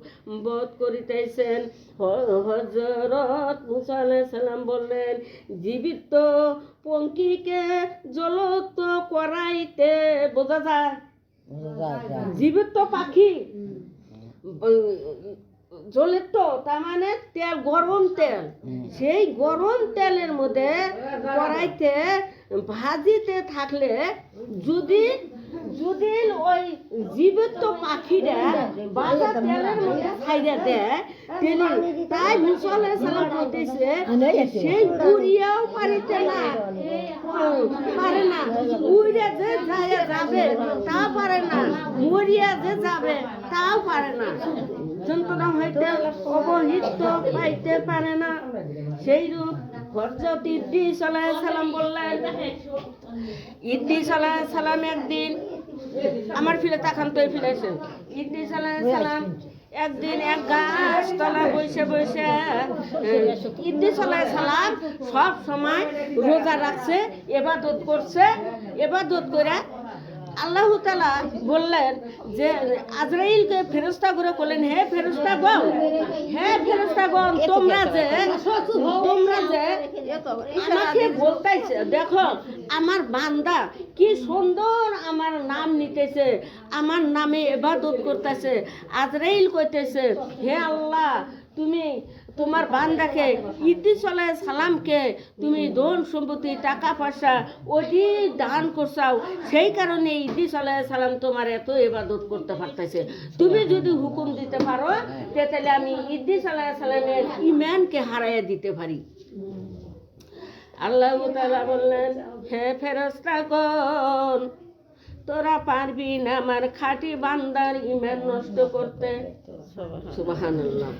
Speaker 1: বোধ করিতেছেন। হযরত মুসা আলাইহিস সালাম বললেন, জীবিত পঙ্কিকে জ্বলত করাইতে বোঝা যায়। জীবিত পাখি জ্বলিত, তার মানে তেল, গরম তেল, সেই গরম তেলের মধ্যে কড়াইতে ভাজিতে থাকলে যদি যদি ওই জীবিত পাখিরা ভাজা তেলের মধ্যে খাইয়া দেয়, তাই মুসা আলাইহিস সালাম বলতেছে সেই পুরিয়াও পারিতে না, পারে না, উড়ে যে যাবে তা পারে না, মরিয়া যে যাবে তাও পারে না, যন্ত্রণা হইতে অবহিত পাইতে পারে না। সেই রূপ হযরত ইদ্রিস আলাইহিস সালাম বললেন, ইদ্রিস আলাইহিস সালাম একদিন, আমার ফিরে তাকান তো ফিরেছেন, ইদ্রিস আলাইহিস সালাম একদিন এক গাছ তলা বসে বসে, ইদ্রিস আলাইহিস সালাম সব সময় রোজা রাখছে, ইবাদত করছে, ইবাদত করে আল্লাহ তাআলা বললেন যে আজরাইলকে ফেরেশতাগুলো বললেন, হে ফেরেশতাগণ, হে ফেরেশতাগণ, তোমরা যে আমাকে বলতেছে, দেখো আমার বান্দা কি সুন্দর আমার নাম নিতেছে, আমার নামে ইবাদত করতেছে। আজরাইল কইতেছে, হে আল্লাহ, তুমি তোমার বান্দাকে ইদ্রিস আলাইহিস সালামকে তুমি ধন সম্পত্তি টাকা পয়সা ওটি দান করছাও, সেই কারণে ইদ্রিস আলাইহিস সালাম তোমার এত ইবাদত করতে পারতেছে। তুমি যদি হুকুম দিতে পারো তাহলে আমি ইদ্রিস আলাইহিস সালামের ঈমানকে হারাইয়া দিতে পারি। আল্লাহ তাআলা বললেন, হে ফেরেশতাগণ, তোরা পারবি না আমার খাঁটি বান্দার ঈমান নষ্ট করতে। সুবহানাল্লাহ।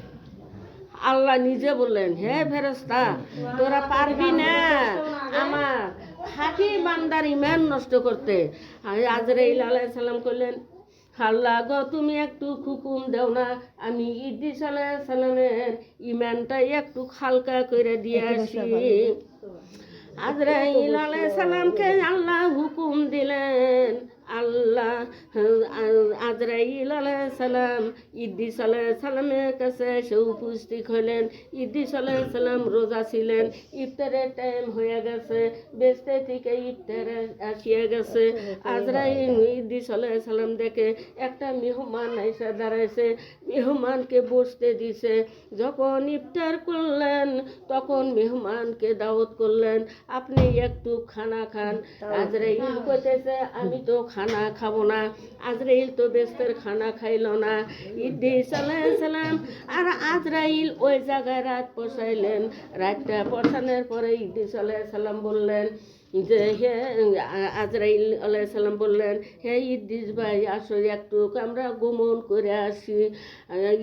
Speaker 1: আল্লাহ নিজে বললেন, হে ফেরেশতা, তোরা পারবি না আমার খাঁটি বান্দার ঈমান নষ্ট করতে। আজরাইল আলাইহিস সালাম কইলেন, আল্লাহ গো, তুমি একটু হুকুম দাও না, আমি ইদ্রিস আলাইহিস সালামের ঈমানটা একটু হালকা করে দিয়ে আসি। আজরাইল আলাইহিস সালামকে আল্লাহ হুকুম দিলেন। আজরাইল আলাইহিস সালাম ইদ্রিস আলাইহিস সালামের কাছে এসে উপস্থিত হলেন। ইদ্রিস আলাইহিস সালাম রোজা ছিলেন, ইফতারের টাইম হয়ে গেছে, বেস্তে থেকে ইফতার আসিয়া গেছে। আজরাইল ইদ্রিস আলাইহিস সালাম দেখে একটা মেহমান এসে দাঁড়াইছে, মেহমানকে বসতে দিছে। যখন ইফতার করলেন তখন মেহমানকে দাওয়াত করলেন, আপনি একটু খানা খান। আজরাইল কইতেছে, আমি তো খানা খাবো না। আজরাইল তো বেস্তের খানা খাইল না। ইদ্রিস আলাইহিস সালাম আর আজরাইল ওই জায়গায় রাত বসাইলেন। রাতটা বসানোর পরে ইদ্রিস আলাইহিস সালাম বললেন যে, হে আজরাইল আলাইহিস সালাম বললেন, হে ইদ্রিস ভাই, আসো একটু আমরা গমন করে আসি।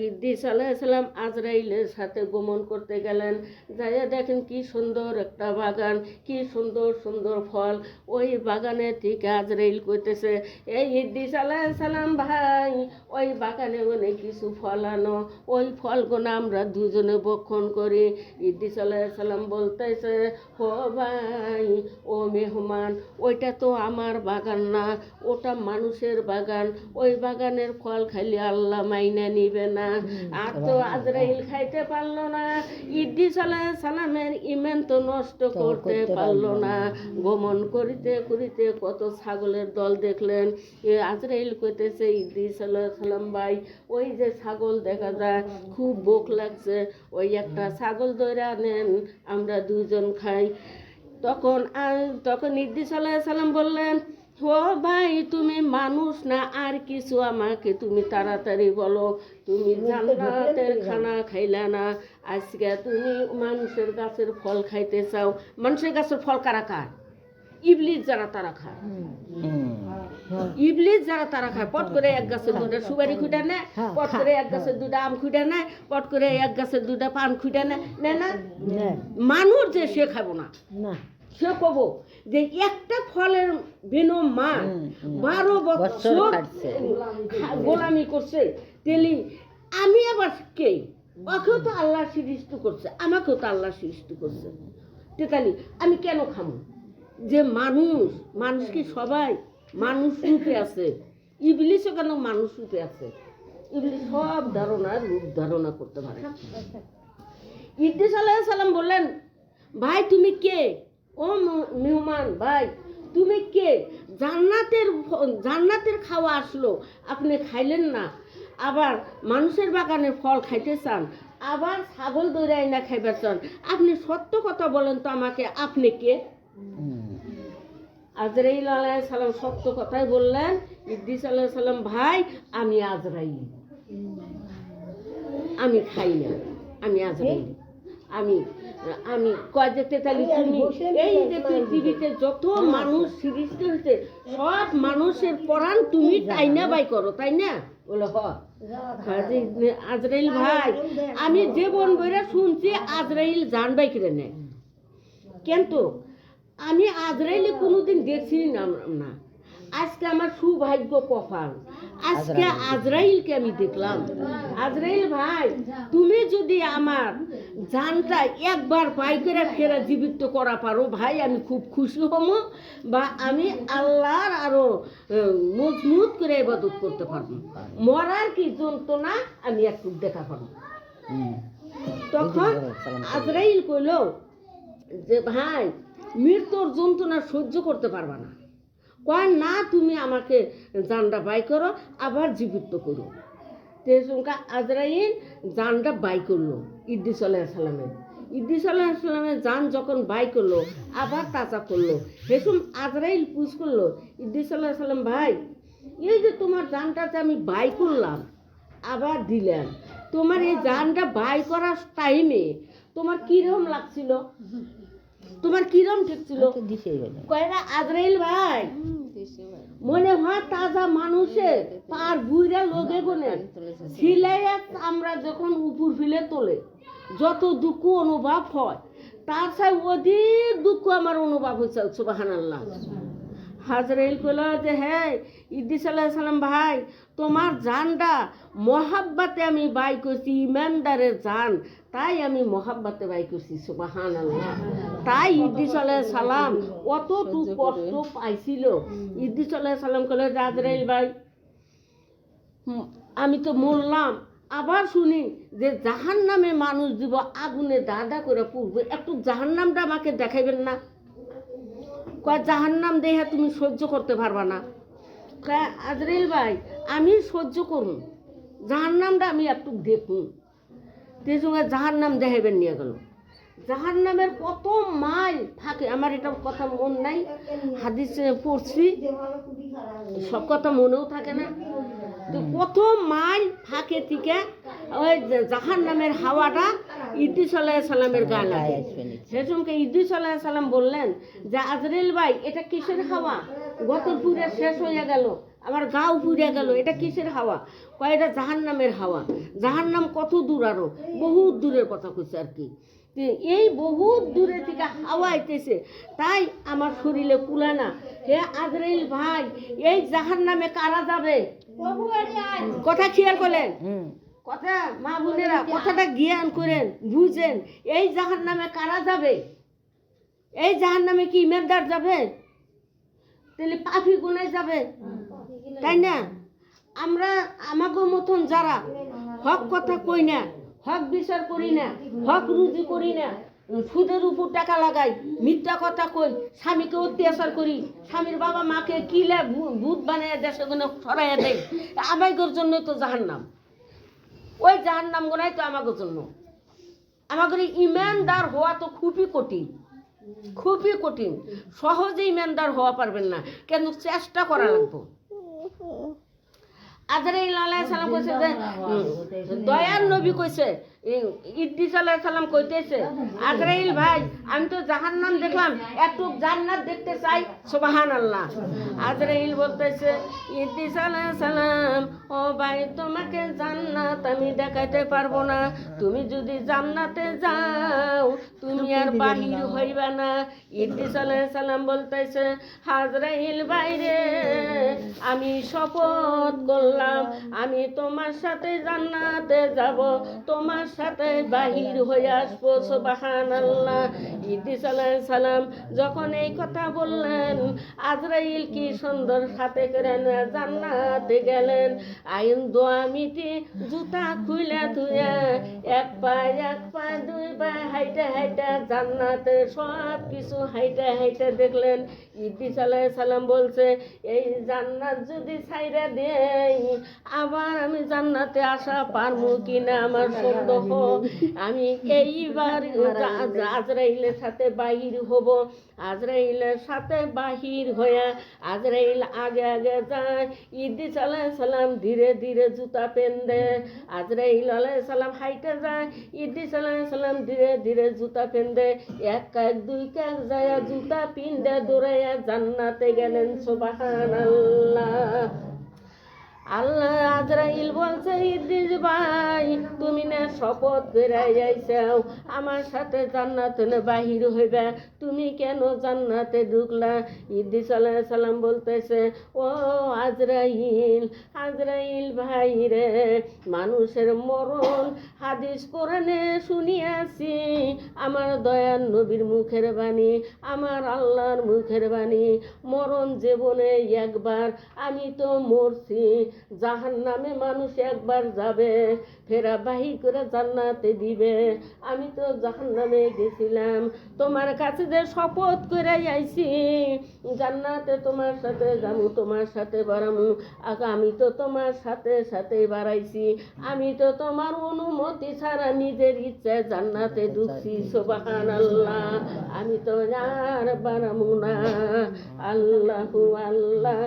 Speaker 1: ইদ্রিস আলাইহিস সালাম আজরাইলের সাথে গমন করতে গেলেন। যাইয়া দেখেন কি সুন্দর একটা বাগান, কি সুন্দর সুন্দর ফল। ওই বাগানের থেকে আজরাইল কইতেছে, এই ইদ্রিস আলাইহিস সালাম ভাই, ওই বাগানে অনেক কিছু ফল আনো, ওই ফলগুলো আমরা দুজনে ভক্ষণ করি। ইদ্রিস আলাইহিস সালাম বলতেছে, ও ভাই, ও মেহমান, ওইটা তো আমার বাগান না, ওটা মানুষের বাগান, ওই বাগানের ফল খাইলে আল্লাহ মাইনা নিবে না। আর তো আজরাইল খাইতে পারলো না, ইদ্রিস আলাইহিস সালামের ঈমান তো নষ্ট করতে পারলো না। গমন করিতে করিতে কত ছাগলের দল দেখলেন। আজরাইল কইতেছে, ইদ্রিস আলাইহিস সালাম ভাই, ওই যে ছাগল দেখা যায়, খুব ভোক লাগছে, ওই একটা ছাগল ধরে আনেন, আমরা দুজন খাই। তখন ইদ্রিস আলাইহিস সালাম বললেন, ও ভাই, তুমি মানুষ না আর কিছু, আমাকে তুমি তাড়াতাড়ি বলো, তুমি জান্নাতের খানা খাইলা না, আজকে তুমি মানুষের গাছের ফল খাইতে চাও। মানুষের গাছের ফল কারা খায়? ইবলিস যারা তারা খায়। ইবলিস যারা তারা খায়, পট করে এক গাছের দুটা সুপারি খুঁটে নেয়, পট করে এক গাছের দুটা আম খুঁটে নেয়, পট করে এক গাছের দুটা পান খুঁটে নেয় না। মানুষ যে সে খাবো না, সে কব যে একটা ফলের বিনিময়ে 12 বছর গোলামি করছে, তেলি আমি আবার কে? ওকেও তো আল্লাহ সৃষ্টি করছে, আমাকেও তো আল্লাহ সৃষ্টি করছে, তেতালি আমি কেন খাবো? যে মানুষ কি সবাই মানুষ রূপে আছে? ইবলিসও কেন মানুষ রূপে আছে? ইবলিস সব ধারণার রূপ ধারণা করতে পারে। ইদ্রিস আলাইহিস সালাম বললেন, ভাই তুমি কে? ও মেহমান ভাই, তুমি কে? জান্নাতের খাওয়া আসলো, আপনি খাইলেন না, আবার মানুষের বাগানের ফল খাইতে চান, আবার ছাগল দৌড়ে আইনা খাইবার চান। আপনি সত্য কথা বলেন তো আমাকে, আপনি কে? আজরাইল আলাইহিস সালাম সত্য কথাই বললেন। ইদ্রিস আলাইহিস সালাম, ভাই আমি আজরাইল, আমি খাই না, আমি আজরাইল, আমি কয় যেতে তাহলে তুমি এই যে পৃথিবীতে যত মানুষ সৃষ্টি হয়েছে সব মানুষের পরাণ তুমি টাইনা বাই করো, তাই না? বলে হ। আজরাইল ভাই, আমি জীবন বইরা শুনছি আজরাইল জান বাই করে নেয়, কিন্তু আমি আজরাইলে কোনোদিন দেখছি না। আজকে আমার সৌভাগ্য কপাল, আজকে আজরাইলকে আমি দেখলাম। আজরাইল ভাই, তুমি যদি আমার জানটা একবার পাই করে ফেরা জীবিত করা পারো ভাই, আমি খুব খুশি হব, বা আমি আল্লাহর আরো মজবুত করে ইবাদত করতে পারবো। মরার কি যন্ত্রণা আমি একটু দেখা পারবো। তখন আজরাইল কইল যে ভাই মৃত্যুর যন্ত্রণা সহ্য করতে পারবা না, কয় না তুমি আমাকে জানটা বাই করো আবার জীবিত করো। তেসুমকা আজরাইল জানটা বাই করলো ইদ্রিস আলাইহিস সালামের। ইদ্রিস আলাইহিস সালামের জান যখন বাই করলো আবার তাজা করলো, হেসুম আজরাইল পুষ করলো ইদ্রিস আলাইহিস সালাম, ভাই এই যে তোমার জানটাতে আমি বাই করলাম আবার দিলাম, তোমার এই জানটা বাই করার টাইমে তোমার কিরম লাগছিল, তোমার কিরম ঠেকছিল? কয়রা আজরাইল ভাই মনে হয় তাজা মানুষের পার বুইরা লোকে গুনে সিলাইয়া আমরা যখন উপর ফিলে তোলে যত দুঃখ অনুভব হয় তার চাই অধিক দুঃখ আমার অনুভব হয়েছে। সুবহানাল্লাহ। হাজরাইল কইল যে হ্যাঁ ইদ্রিস আলাইহিস সালাম ভাই তোমার জানটা মহাব্বাতে আমি বাই করছি, ইমানদারের জান, তাই আমি মহাব্বাতে বাই করছি। সুবহানাল্লাহ। তাই ইদ্রিস আলাইহিস সালাম অতটুকু কষ্ট পাইছিল। ইদ্রিস আলাইহিস সালাম কইল যে আজরাইল ভাই আমি তো মরলাম, আবার শুনি যে জাহান্নামে মানুষ দিব আগুনে দাদা করে পুড়বে, একটু জাহান্নামটা আমাকে দেখাইবেন না? কয় জাহান্নাম দেহা তুমি সহ্য করতে পারবা না। কয় আজরাইল ভাই আমি সহ্য করুন, জাহান্নামটা আমি একটু দেখুন। সেই সঙ্গে জাহান্নাম দেখাইবেন নিয়ে গেল। জাহান্নামের কত মাইল থাকে আমার এটা কথা মন নাই, হাদিসে পড়ছি, সব কথা মনেও থাকে না। তো কত মাইল থাকে থেকে ওই জাহান্নামের হাওয়াটা ইদ্রিস আলাইহিস সালামের গায়ে লাগে। সেসমকে ইদ্রিস আলাইহিস সালাম বললেন যে আজরাইল ভাই এটা কিসের হাওয়া, গত পুরে শেষ হয়ে গেল, আমার গাও পুড়ে গেল, এটা কিসের হাওয়া? কয় এটা জাহান্নামের হাওয়া। জাহান্নাম কত দূর, আরো বহুত দূরের কথা কইছে আর কি। এই বহুত দূরে থেকে হাওয়া আইতেছে, তাই আমার শরীরে কুলায় না। হে আজরাইল ভাই এই জাহান্নামে কারা যাবে? কথা খেয়াল করলেন? কথা মা বোনেরা কথাটা জ্ঞান করেন, বুঝেন। এই জাহান্নামে কারা যাবে? এই জাহান্নামে কি ইমানদার যাবে? তাহলে পাপী গুনায় যাবে, তাই না? আমরা আমাকে মতন যারা হক কথা কই না, হক বিচার করি না, হক রুজি করি না, সুদের উপর টাকা লাগাই, মিথ্যা কথা কই, স্বামীকে অত্যাচার করি, স্বামীর বাবা মাকে কিলে ভূত বানিয়ে দেশে গুনে সরাইয়া দেয়, আমাদের জন্যই তো জাহান্নাম। ওই জাহান্নাম গুনাই তো আমাদের জন্য। আমাদের ইমানদার হওয়া তো খুবই কঠিন, খুবই কঠিন। সহজে ইমানদার হওয়া পারবেন না, কিন্তু চেষ্টা করা লাগবে। আজরাইল আলাইহিস সালাম কইছে যে দয়ার নবী কইছে, ইদ্রিস আলাইহিস সালাম কইতেছে আজরাইল ভাই আমি তো জাহান্নাম দেখলাম, একটু জান্নাত দেখতে চাই। সুবহানাল্লাহ। আজরাইল বলতেছে ইদ্রিস আলাইহিস সালাম ও ভাই তোমাকে জান্নাত আমি দেখাইতে পারবো না, তুমি যদি জান্নাতে যাও তুমি আর বাহির হইবা না। ইদ্রিস আলাইহিস সালাম বলতেছে আজরাইল ভাই রে আমি শপথ করলাম আমি তোমার সাথে জান্নাতে যাব, তোমার সাথে বাহির হয়ে আসবো। সুবহানাল্লাহ। ইদ্রিস আলাইহিস সালাম যখন এই কথা বললেন আজরাইল কি সুন্দর সাথে করে জান্নাতে গেলেন। আইন দোয়া মিটি জুতা খুইলা ধুয়া এক পা দুই পা হাইটা হাইটা জান্নাতে সব কিছু হাইটা হাইটা দেখলেন। ইদ্রিস আলাইহিস সালাম বলছে এই জান্নাত যদি ছাইরা দেই আবার আমি জান্নাতে আসা পারবো কিনা আমার সন্দেহ। আমি এইবার আজরাইলের সাথে বাহির হব। আজরাইলের সাথে বাহির হয়ে আজরাইল আগে আগে যায়, ইদ্রিস আলাইহিস সালাম ধীরে ধীরে জুতা পেন্দে। আজরাইল আলাইহিস সালাম হাইটে যায়, ইদ্রিস আলাইহিস সালাম ধীরে ধীরে জুতা পেন্দে। এক কাক দুই কাক যায় জুতা পিন্দে দৌড়াইয়া জান্নাতে গেলেন। সুবহানাল্লাহ। আল্লাহ আজরাইল বলছে ইদ্রিস ভাই তুমি না শপথ করে যাইছাও আমার সাথে জান্নাতে না বাহির হইবে, তুমি কেন জান্নাতে ঢুকলা? ইদ্রিস আলাইহিস সালাম বলতেছে ও আজরাইল, আজরাইল ভাই রে, মানুষের মরণ হাদিস কোরআনে শুনিয়াছি, আমার দয়ার নবীর মুখের বাণী, আমার আল্লাহর মুখের বাণী, মরণ জীবনে একবার, আমি তো মরছি, জাহান্নামে মানুষ একবার যাবে, ফেরা বাহি করে জান্নাতে দিবে, আমি তো জাহান্নামে গেছিলাম, তোমার কাছে যে শপথ করে আইছি জান্নাতে তোমার সাথে যাবো, তোমার সাথে বাড়ামু, আমি তো তোমার সাথে সাথে বাড়াইছি, আমি তো তোমার অনুমতি ছাড়া নিজের ইচ্ছায় জান্নাতে ঢুকছি, সুবহানাল্লাহ, আমি তো আর বাড়ামু না। আল্লাহু আল্লাহ,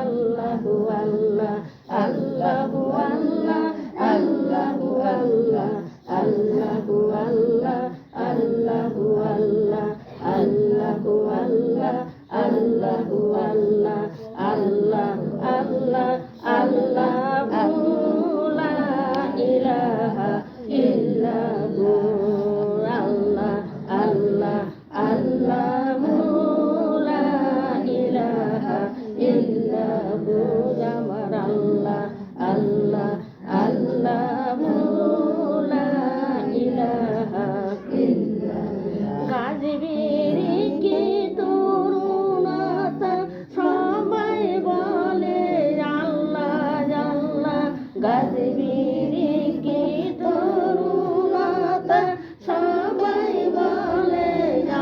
Speaker 1: আল্লাহু আল্লাহ, আল্লাহু আল্লাহ, আল্লাহু আল্লাহ, আল্লাহু আল্লাহ, আল্লাহু আল্লাহ, আল্লাহু আল্লাহ, আল্লাহু আল্লাহ, আল্লাহ আল্লাহ, আল্লাহু লা ইলাহা ইল্লাহু, আল্লাহ আল্লাহ, আল্লাহু লা ইলাহা ইল্লাহু, আমার আল্লাহ, আল্লাহ আল্লাহু লা ইলাহা ইল্লাল্লাহ। গাজীর কি তরুণতা সবাই বলে আল্লাহ আল্লাহ, গাজীর কি তরুণতা সবাই বলে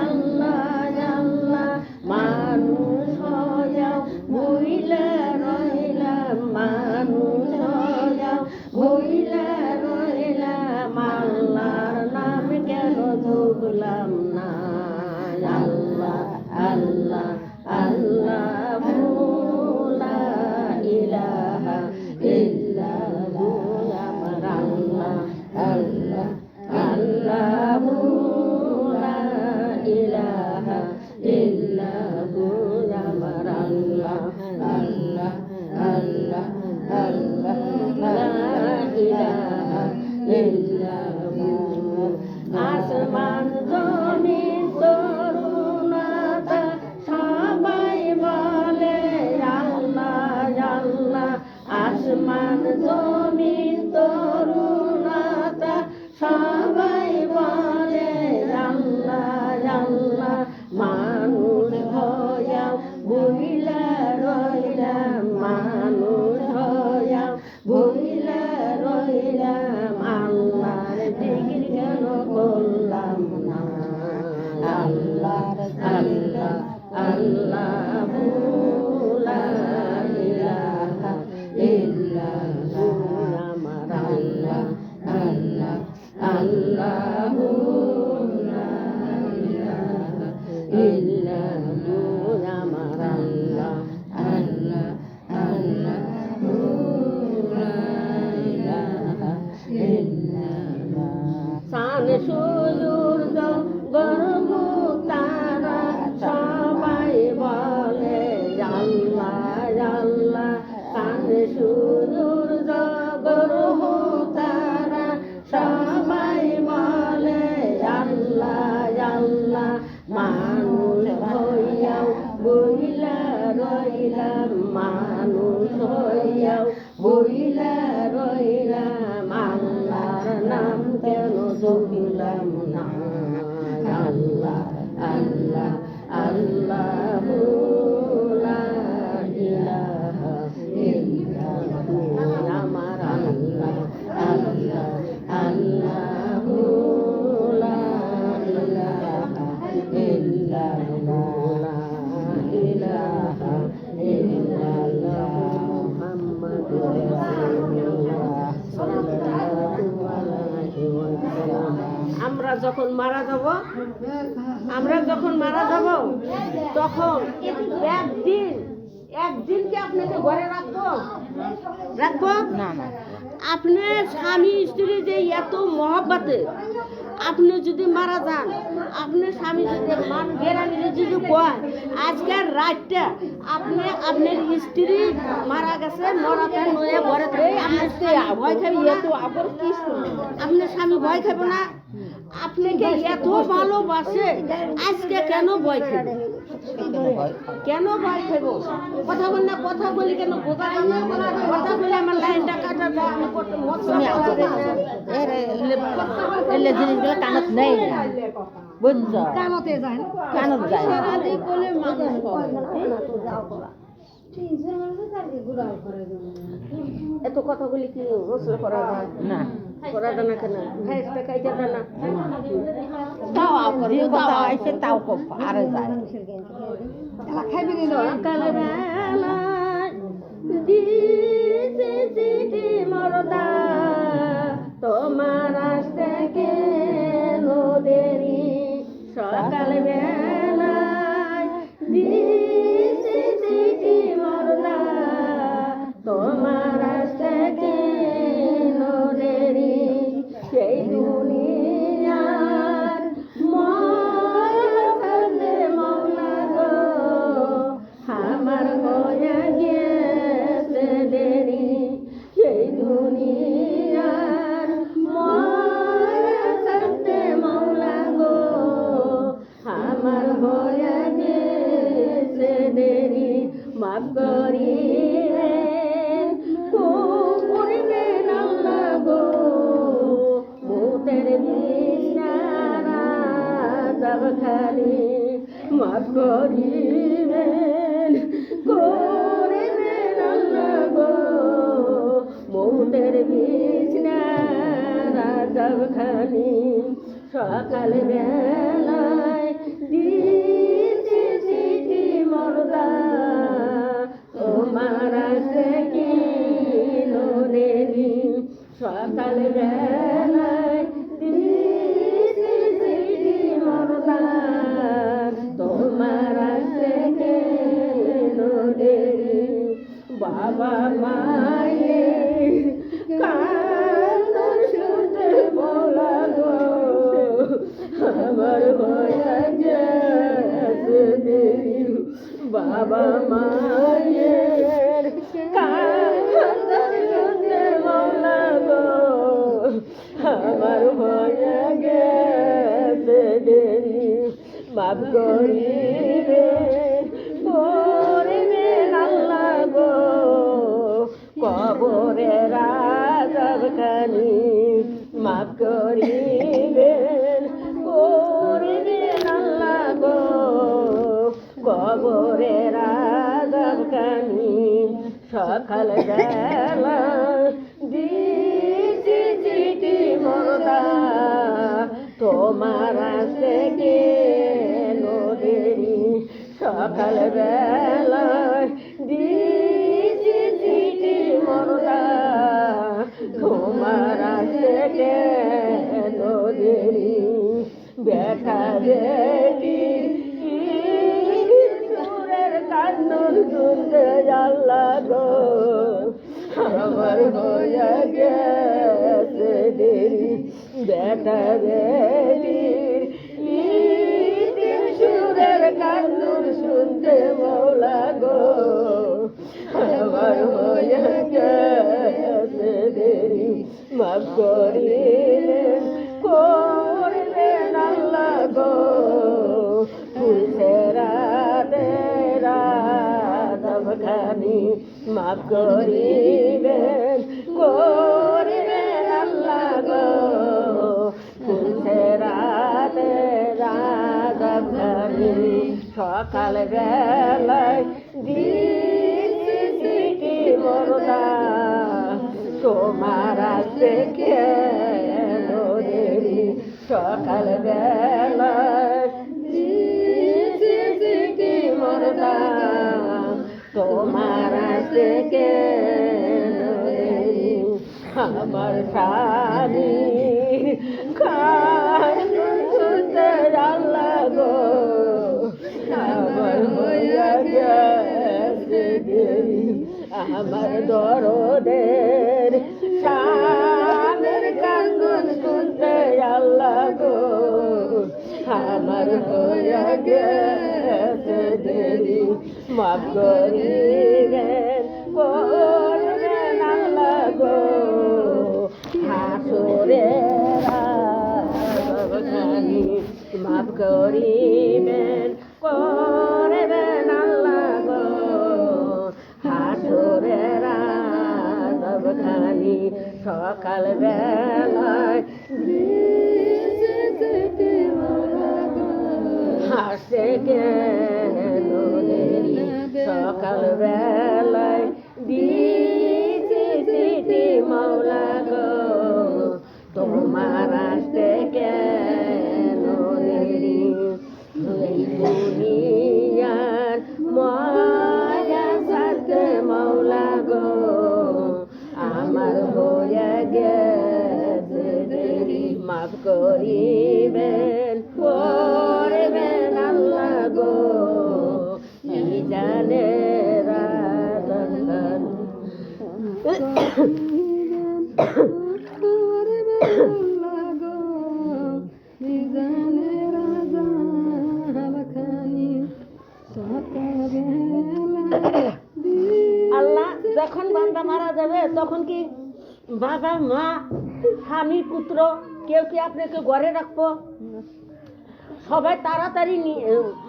Speaker 1: আল্লাহ আল্লাহ, মানুষ হইয়াও ভুইলা রইলাম, মানুষ হইয়াও ভুইলা রইলাম, আল্লাহর নাম কেন ধুবলাম না? আল্লাহ আল্লাহ, আল্লাহু লা ইলাহা ইল্লাহু, আমার আল্লাহ, আল্লাহ আল্লাহু লা ইলাহা ইল্লাহু, আমার আল্লাহ, আল্লাহ আল্লাহ, আল্লাহ লা ইলাহা ইল্লাহু। আসমান জমিন তরুণতা সবাই বলে আল্লাহ আল্লাহ, আসমান জমিন তরুণতা সবাই বলে আল্লাহ আল্লাহ, মানুষ হইয়াও ভুইলা রইলাম, মানুষ হইয়াও ভুইলা রইলাম, আল্লাহর জিকির কেন করলাম না? আল্লাহ আল্লাহ, আল্লাহু লা ইলাহা ইল্লাহু, আমার আল্লাহ, আল্লাহ আল্লাহু লা ইলাহা ইল্লাহু, আমার আল্লাহ, আল্লাহ আল্লাহু লা ইলাহা ইল্লাল্লাহ। শান সূর্য গর্ব তারা সবাই বলে আল্লাহ আল্লাহ, শান সূর্য গর্ব তারা সবাই বলে আল্লাহ আল্লাহ, মানুষ হইয়াও বইলা রইলাম, মানুষ হইয়াও বইলা রইলাম, আল্লাহর নাম কেন জপিলাম না? আল্লাহ আল্লাহ, আল্লাহু লা ইলাহা ইল্লাহু, আমার আল্লাহ, আল্লাহ আল্লাহু লা ইলাহা ইল্লাল্লাহ, লা ইলাহা ইল্লাল্লাহ, মুহাম্মাদুর রাসূলুল্লাহ সাল্লাল্লাহু আলাইহি ওয়াসাল্লাম। আমরা যখন মারা যাব, আমরা যখন মারা যাব তখন একদিনকে আপনাকে ঘরে রাখবো রাখবো
Speaker 2: না না,
Speaker 1: আপনার স্বামী স্ত্রী যে এত মহব্বতে আপনি যদি মারা যান, আপনার স্বামী যদি গেরামিরে যদি কয় আজকের রাতটা আপনি আপনার স্ত্রী মারা গেছে মরাতে নয়ে ঘরে ভয় খাবে না? আপনার স্বামী ভয় খাবে না? আপনাকে এত ভালোবাসে, আজকে কেন ভয় খাবে? কেন ভয় খাইব? কথা বল না, কথা বলি কেন? কথা বলে আমার লাইনটা কাটা যায়, আমি
Speaker 2: জিনিসগুলো কানত নেই বুঝছো কানতে যায় সারাদিন বলে মানুষ
Speaker 1: এত কথাগুলি কি গোসল করা যায়
Speaker 2: না
Speaker 1: করা যায় না কেন? ভেজটা খাইতে দেয় না?
Speaker 2: তাও আইসে তাও আরে যায় খাইবি দিল
Speaker 1: সকাল বেলায় দিয়েছে চিঠি মরদা, তোমার আসতে কেন দেরি? সকাল বেলায় দিয়েছে চিঠি মরদা, তোমার আসতে কেন দেরি? সেই দুনিয়ার মায়া থাকলে মৌলা গো, আমার হয়ে গেছে দেরি। সেই দুনিয়ার মায়া থাকলে মৌলা গো, আমার হয়ে গেছে দেরি। মাফ করিবেন, করবেন আল্লাহ গো, মুতের বিছানা যাব খালি। মাফ করিবেন, করবেন আল্লাহ গো, মুতের বিছানা যাব খালি। সকাল বেলায় দিয়েছি চিঠি মরদা, তোমার আসতে কেন দেরি? সকাল বেলায় দিয়েছি চিঠি মরদা, তোমার আসতে কেন দেরি? বাবা মায়ের কান্না শুনতে বলা গো, আমার হয়ে গেছে দেরি। বাবা মায়ের কান্না শুনতে বলা গো, আমার হয়ে গেছে দেরি। মাফ করিবেন, করবেন আল্লাহ গো, কবরের আযাব খানি। মাফ করিবেন, করবেন আল্লাহ গো, কবরের আযাব খানি। সকাল বেলা দিয়েছি চিঠি মরদা, তোমার আসতে কেন দেরি? সকাল বেলা দিয়েছি চিঠি মরদা, তোমার আসতে কেন দেরি? বেটা বেটি সুরের কান্নন শুনতে আল্লাহ গো, আমার হয়ে গেছে দেরি। বেটা বেটির ঈদের সুরের কান্নন শুনতে মৌলা গো, আমার হয়ে গেছে দেরি। মাফ করিলেন, করলেন আল্লাহ গো, ফুলসেরাতে রাজাব খানি। মাফ করিবেন, করলেন আল্লাহ গো, ফুলসেরাতে রাজাব খানি। সকাল বেলায় দিয়েছি চিঠি মরদা, তোমার আসতে কেন দেরি? সকাল বেলায় দিয়েছি চিঠি মরদা, তোমার আসতে কেন দেরি? আমার স্বামী কান্না শুনতে আল্লাহ গো, আমার হইয়া গেছে দেরি। আমার দরদের স্বামীর কান্দন শুনতে আল্লাহ গো, গেছে দেরি মাফ করিবেন করবেন আল্লাহ গো হাসরের আযাবখানি মাফ করিবেন করবেন আল্লাহ গো হাসরের আযাবখানি সকাল বেলায় হাসে কেন দেরি সকাল বেলায় দিয়েছি চিঠি মাওলা গো তোমার আসতে কেন দেরি এই দুনিয়ার মজা সাথে মাওলা গো আমার হয়ে গেছে দেরি মাফ করিবেন করবেন আল্লাহ গো মিজানের আল্লাহ যখন বান্দা মারা যাবে তখন কি বাবা মা স্বামী পুত্র কেউ কি আপনাকে ঘরে রাখবো সবাই তাড়াতাড়ি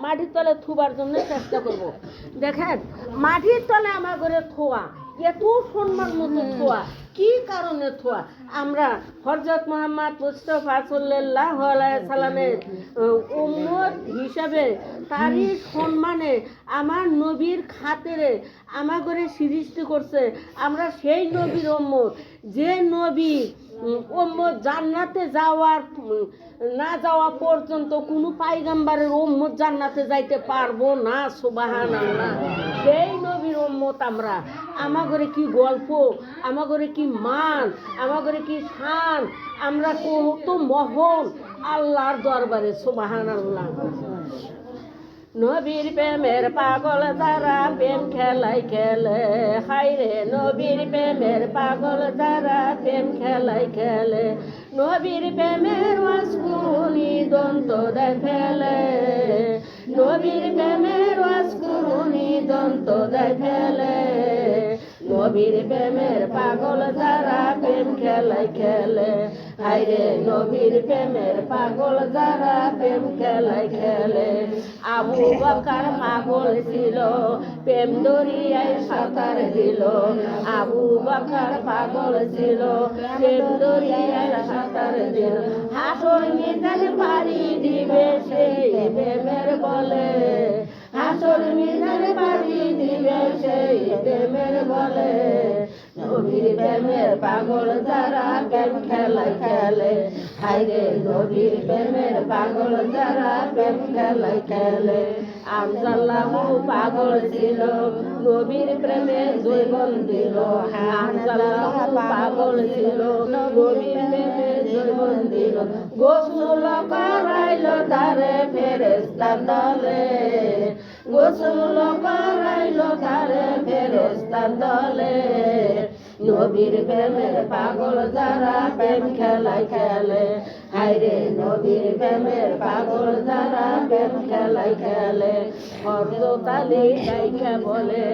Speaker 1: মাটির তলে থুবার জন্য চেষ্টা করব দেখেন মাটির তলে আমার ঘরে থোয়া এত সম্মান মতো থোয়া কি কারণে থোয়া আমরা হযরত মুহাম্মদ মুস্তাফা সাল্লাল্লাহু আলাইহি সাল্লামের উম্মত হিসাবে তারই সম্মানে আমার নবীর খাতিরে আমার ঘরে সৃষ্টি করছে আমরা সেই নবীর উম্মত যে নবী উম্মত জান্নাতে যাওয়ার না যাওয়া পর্যন্ত কোনো পাইগাম্বারের উম্মত জান্নাতে যাইতে পারবো না সুবহানাল্লাহ সেই নবীর উম্মত আমরা আমার ঘরে কি গল্প আমার ঘরে কি মান আমার ঘরে কি শান আমরা কত মহৎ আল্লাহর দরবারে সুবহানাল্লাহ নবীর প্রেমের পাগল যারা প্রেম খেলাই খেলে হায়রে নবীর প্রেমের পাগল যারা প্রেম খেলাই খেলে নবীর প্রেমের ওয়াসকুনি দন্ত দেয় ফেলে নবীর প্রেমের ওয়াসকুনি দন্ত দেয় ফেলে নবীর প্রেমের পাগল যারা প্রেম খেলাই খেলে হায়রে নবীর প্রেমের পাগল যারা প্রেম খেলাই খেলে আবু বকর পাগল ছিল প্রেম দরিয়ায় সাঁতার দিল আবু বকর পাগল ছিল প্রেম দরিয়ায় সাঁতার দিল হাসর মিজান পাড়ি দিবে সেই প্রেমের বলে হাসর মিজান পাড়ি দিবে সেই প্রেমের বলে নবীর প্রেমের পাগল যারা প্রেম খেলা খেলে হায়রে নবীর প্রেমের পাগল যারা প্রেম খেলা খেলে আমজাল্লাহু পাগল ছিল নবীর প্রেমে জীবন দিল আমজাল্লাহু পাগল ছিল নবীর প্রেমে জীবন দিল গোসল করাইলো তারে ফেরেশতা দলে গোসল করাইলো তারে ফেরেশতা দলে নবীর প্রেমের পাগল যারা প্রেম খেলায় খেলে হায়রে নবীর প্রেমের পাগল যারা প্রেম খেলায় খেলে হযরত আলী গায়িকা বলে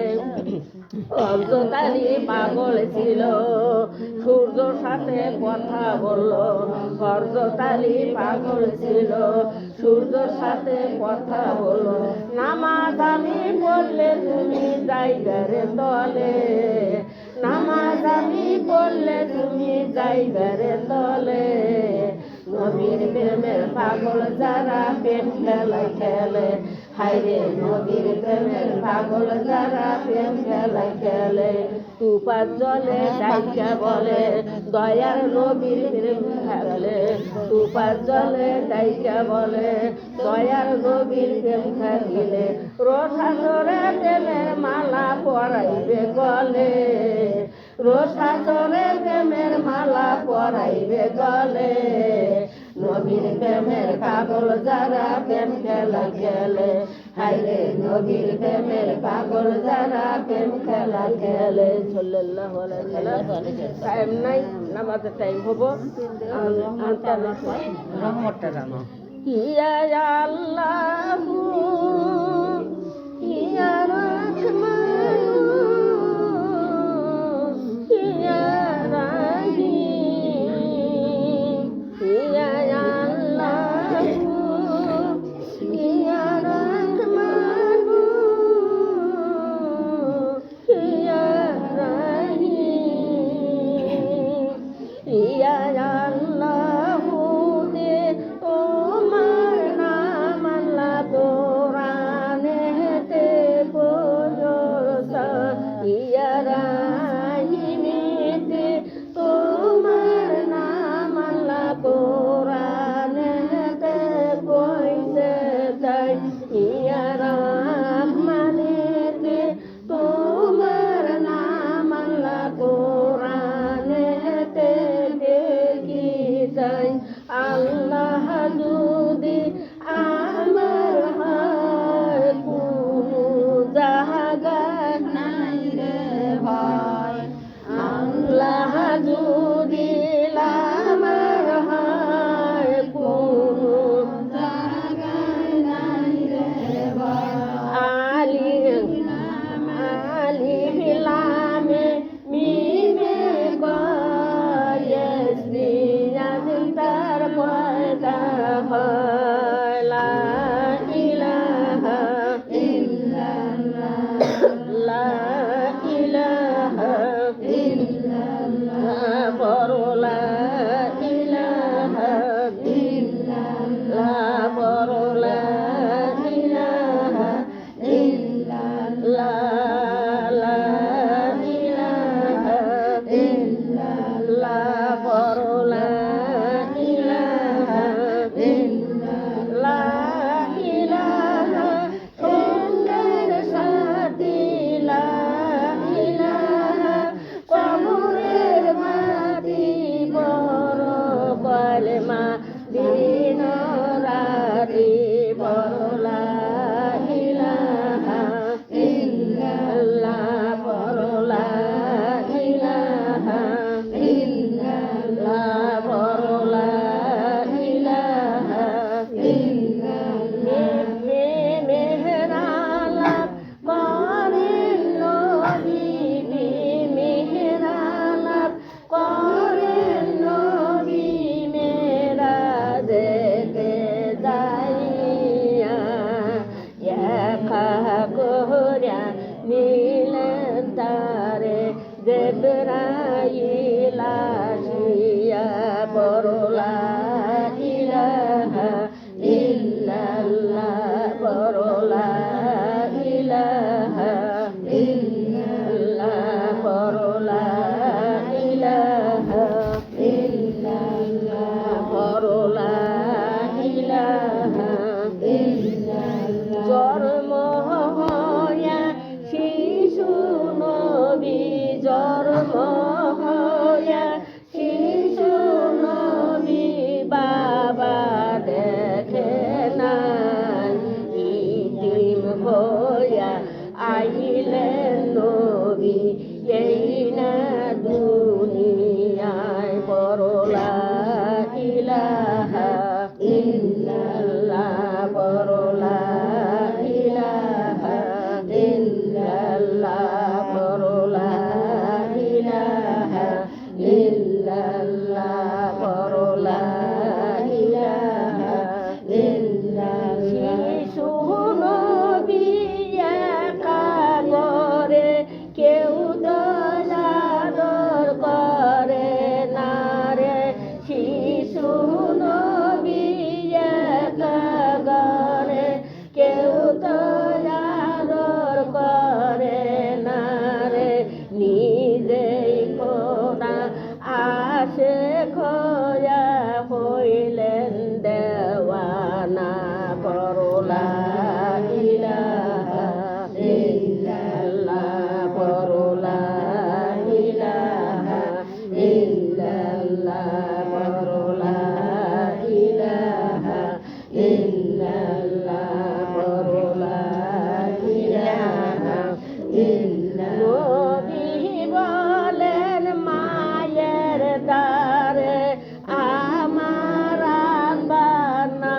Speaker 1: হযরত আলী পাগল ছিল সূর্যর সাথে কথা বলল হযরত আলী পাগল ছিল সূর্যর সাথে কথা বলল নামাজ আমি পড়লে তুমি যাইবারে তলে নামাজ আমি পড়লে তুমি যাইবারে তলে নবীর প্রেমের পাগল যারা প্রেম খেলায় খেলে হায়রে নবীর প্রেমের পাগল যারা প্রেম খেলায় খেলে তুফার জলে ডাইকা বলে দয়ার নবীর প্রেম খেলে তুফার জলে ডাইকা বলে দয়ার নবীর প্রেম খেলে রোষাচরে প্রেমের মালা পরাইবে গলে রোষাচরে প্রেমের মালা পরাইবে গলে নবীর প্রেমের পাগল যারা প্রেম খেলা খেলে হায়রে নবীর প্রেমের পাগল যারা প্রেম খেলা খেলে সাল্লাল্লাহু আলাইহি ওয়াসাল্লাম টাইম নাই নামাজের টাইম হবো রহমতটা জানো ইয়া আল্লাহু ইয়া রাহমানু ইয়া রাহিম ইয়া আল্লাহু ইয়া রাহমানু ইয়া রাহিম ইয়া আল্লাহু দে তোমার নাম আল্লাহ কোরআনেতে পড়ছ ইয়া রাহিমেতে তোমার নাম আল্লাহ কোরআনেতে কইছে তাই ইয়া রহমানেতে তোমার নাম আল্লাহ কোরআনেতে দেখি তাই আল্লাহ যদি আমার হয় কোনো জায়গা নাই রে ভাই আল্লাহ যদি আমার হয় কোনো জায়গা নাই রে ভাই আলি বিলামে মিমে কয়েসনি তার পয়দা হয় লা ইলাহা ইল্লাল্লাহ লা ইলাহা ইল্লাল্লাহ বড় লা ইলাহা ইল্লাল্লাহ বড় লা ইলাহা ইল্লাল্লাহ লা ইলাহা ইল্লাল্লাহ বড় লা ইলাহা ইল্লাল্লাহ ইলাহা সুন্দর সাথী লা ইলাহা কবরের মাটি বড় কলমা দিন রাতি বড় লা ইলাহা ইল্লাল্লাহ বড় লা ইলাহা ইল্লাল্লাহ বড় লা ইলাহা ইল্লাল্লাহ মেহরালাপ করেন নবী মেহরালাপ করেন নবী মেরাজেতে যাইয়া একা করিয়া নিলেন তারে জিবরাইল আসিয়া বড় লা ইলাহা ইল্লাল্লাহ বড় লা ইলাহা ইল্লাল্লাহ বড় লা ইলাহা ইল্লাল্লাহ বড় লা ইলাহা ইল্লাল্লাহ জন্ম হইয়া শিশু নবী জন্ম হইয়া শিশু নবী বাবা দেখে নাই ইতিম হইয়া আইলেন নবী এই না দুনিয়ায় বড় লা ইলাহা ইল্লাল্লাহ বড় লা ইলাহা ইল্লাল্লাহ বড় লা ইলাহা ইল্লাল্লাহ বড় লা ইলাহা ইল্লাল্লাহ শিশু নবী একা করে কেউ দয়াদর করে না রে শিশু নবী একা করে কেউ দয়াদর করে না রে নিজেই খোদা আসে খোয়া হইলেন দেওয়ানা বড় লা ইলাহা ইল্লাল্লাহ বড় লা ইলাহা ইল্লাল্লাহ বড় লা ইলাহা ইল্লাল্লাহ বড় লা ইলাহা ইল্লাল্লাহ নবী বলেন মায়ের দ্বারে আমার বানা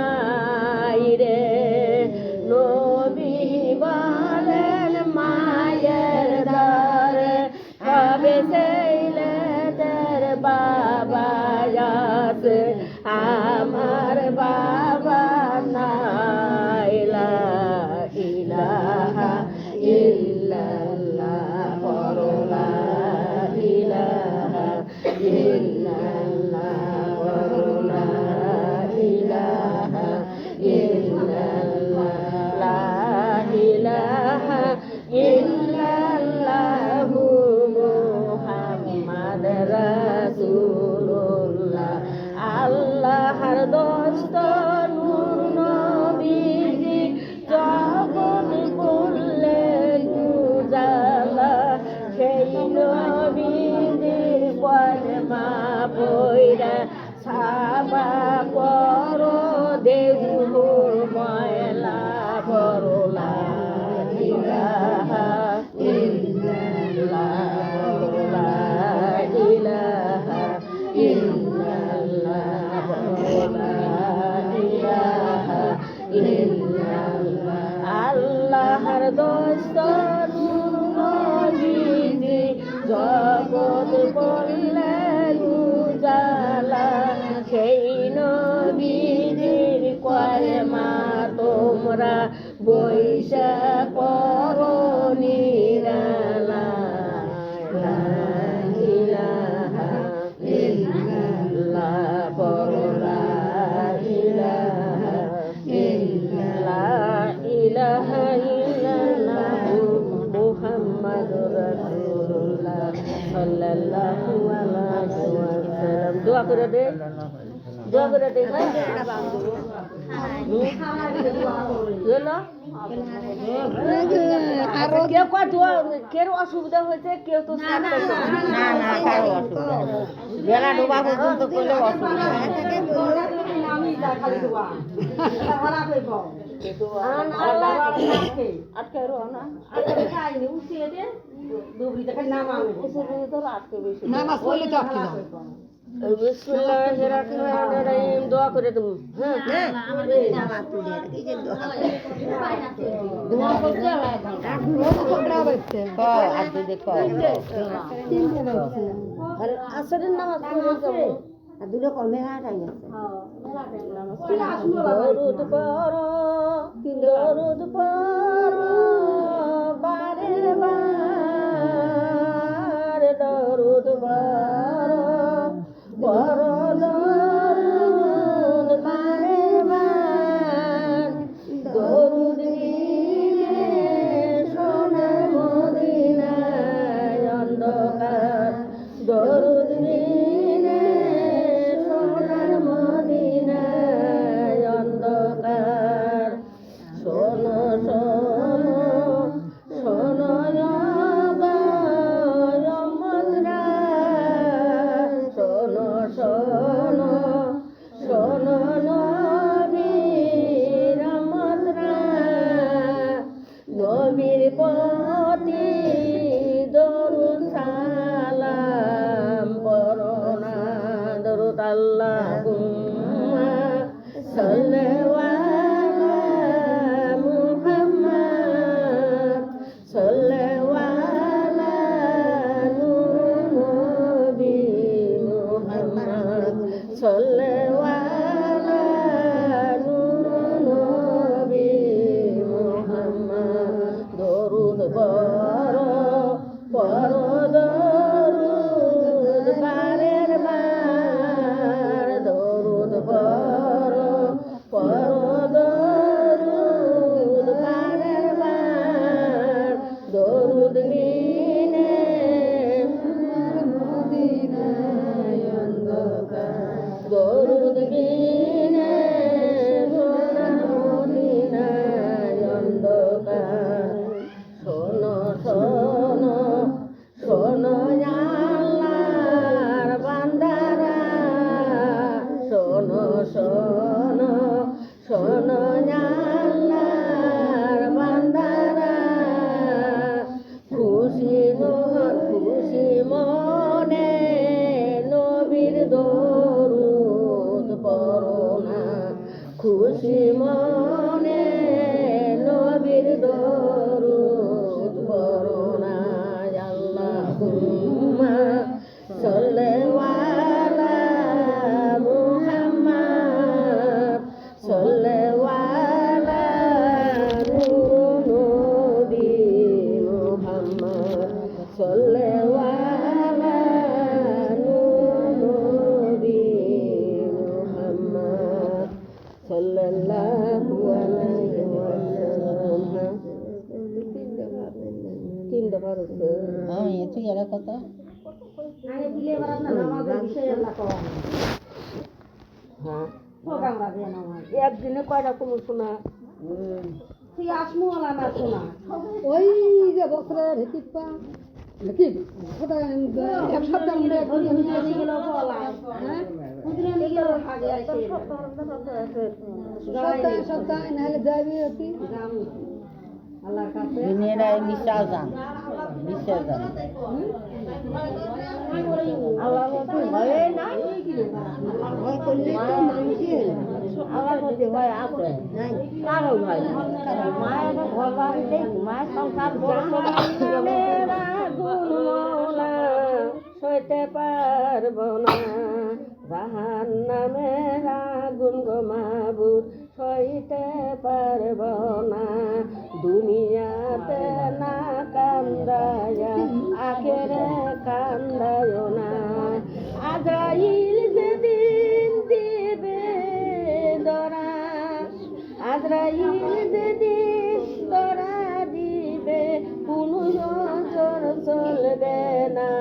Speaker 1: আল্লাহর দোস্ত নূর নবীজি জগৎ করলে উজালা সেই নবীজির কলেমা তোমরা বৈশা করো নিরালা লা ইলাহা ইল্লাল্লাহ পড়ো লা ইলাহা ইল্লাল্লাহ ইলাহা ইল্লাল্লাহ মুহাম্মাদুর রাসূলুল্লাহ সাল্লাল্লাহু আলাইহি ওয়াসাল্লাম দোয়া করে দে দোয়া করে দে কেউ কেউ অসুবিধা হয়েছে কেউ তো বেলা ডোবা পর্যন্ত করলে অসুবিধা দোয়া করে তুমি আসরের নামাজ পড়ে যাবো দুটো কমে হাট আই দরুদ পড়ো দরুদ পড়ো বারে বার দরুদ পড়ো পড়ো দরুদ বারে বার দরুদ নিয়ে সোনার মদিনায় অন্ধকার দরুদ নিয়ে সোনার মদিনায় অন্ধকার শোনো শোনো শোনো মন্দ্রা শোনো শোনো শোনো নবীর মন্দ্রা নবীর প্রতি দরুদ সালাম পড়ো না দরুদ আল্লাহুম্মা সাল্লি আলা মুহাম্মাদ সাল্লি আলা নূর নবী মুহাম্মদ সাল্লি আলা নূর নবী মুহাম্মদ দরুদ পড়ো পড়ো দরুদ বারের বার দরুদ পড়ো পড়ো দরুদ বারের বার দরুদ বিনে মদিনায় অন্ধকার দরুদ বিনে সোনার মদিনায় অন্ধকার শোনো শোনো শোনো আল্লাহর বান্দারা শোনো শোনো শোনো আল্লাহর বান্দারা খুশি মনে নবীর দরুদ পড়ো না খুশি মনে নবীর দরুদ পড়ো না আল্লাহুম্মা সাল্লি আলা মুহাম্মাদ সাল্লি আলা নূর নবী মুহাম্মদ সাল্লি আলা নূর নবী মুহাম্মদ সাল্লাল্লাহু আলাইহি ওয়াসাল্লাম তিন দফা হচ্ছে তুই এরা কথা হ্যাঁ একদিনে কয়টা কোনো শোনা তুই আসমু আলা না শোনা
Speaker 2: ওই যে বছরের হিকিত পা কি এক সপ্তাহ সপ্তাহে নাহলে যাবি অতি আল্লাহর কাছে
Speaker 3: দুনিয়াটা বিশ্বাস জান বিশ্বাস জান আল্লাহর মধ্যে ভয় নাই ভয় করলে তো আল্লাহর মধ্যে ভয় আছে কারো ভয় নাই মায়ের ঘর বাড়িতে মায়ের সংসার
Speaker 1: জাহান্নামের আগুন মওলা সইতে পারবো না, জাহান্নামের আগুন গো মাবুদ সইতে পারবো না। দুনিয়াতে না কান্দায়া আখেরে কান্দায় না, আজরাইল যেদিন দিবে ধরা, আজরাইল যেদিন ধরা দিবে কোনো নজর চলবে না,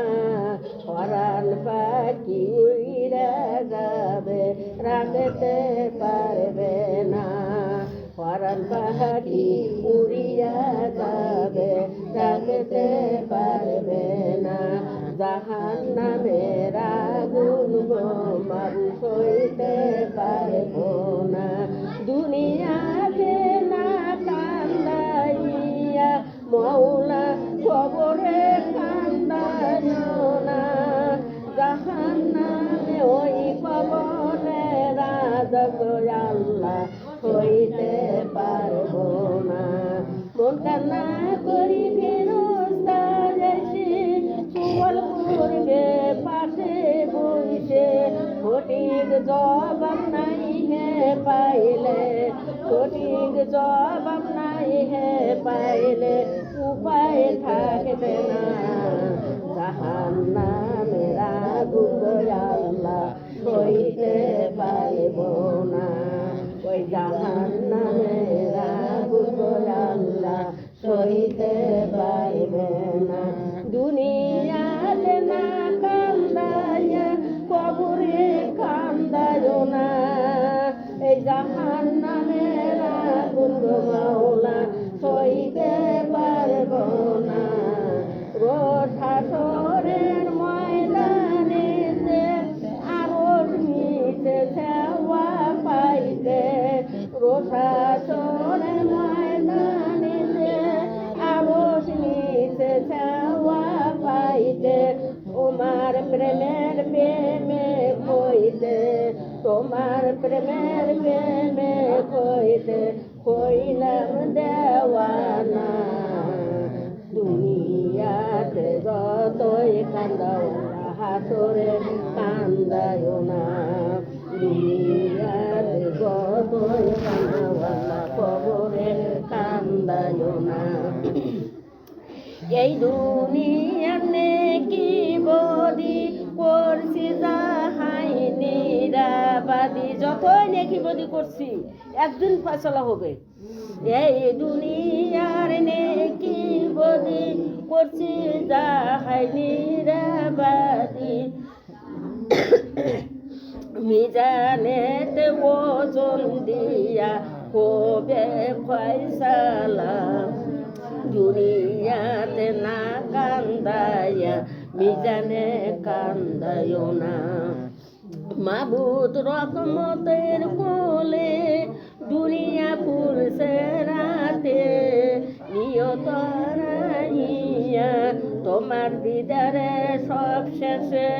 Speaker 1: পরাণ পাখি উড়িয়া যাবে রাখতে পারবে না, পরাণ পাখি উড়িয়া যাবে রাখতে পারবে না। জাহান্নামের আগুন গো মাবু সইতে পারবো না, দুনিয়াতে না কান্দাইয়া মওলা কবরে কান্দাইও না, জাহান্নামে ওই কবরে রাজক আল্লাহ সইতে পারবো না। মন কান্না করি ফেরস্তা এসে সুবলপুরকে পাশে বসে, সঠিক জবাব নাই হে পাইলে, সঠিক জবাব নাই হে পাইলে উপায় থাকবে না, জাহান্নামের আগুন আল্লাহ সইতে পারবো না, ওই জাহান্নামের আগুন আল্লাহ সইতে পারবে না। দুনিয়াতে না কান্দায়া কবরে কান্দায়ও না, এই জাহান্নামের আগুন গো মাওলা সইতে পারবো না। রোজ হাসরের ময়দানেতে আরশ নিচে ছাওয়া পাইতে, রোজ হাসরের ময়দানেতে আরশ নিচে ছাওয়া পাইতে, তোমার প্রেমের প্রেমে কইতে, তোমার প্রেমের প্রেমে কইতে কইলাম দেওয়ানা। দুনিয়াতে যতই কান্দাও হাসরে কান্দায়ও না, দুনিয়াতে যতই কান্দাও কবরে কান্দায়ও না। এই দুনিয়ার নেকি বদি করছি যাহাই নিরাবাদি, যতই নেকি বদি করছি একদিন ফয়সালা হবে। এই দুনিয়ার নেকি বদি করছি যাহাই নিরাবাদি, মিজানেতে ওজন দিয়া হবে ফয়সালা, দুনিয়াতে না কান্দায়া মিজানে কান্দায়ও না। মাবুদ রহমতের কোলে দুনিয়া পুরছে রাতে, নিয়ত রাইয়া তোমার দিদারে সব শেষে,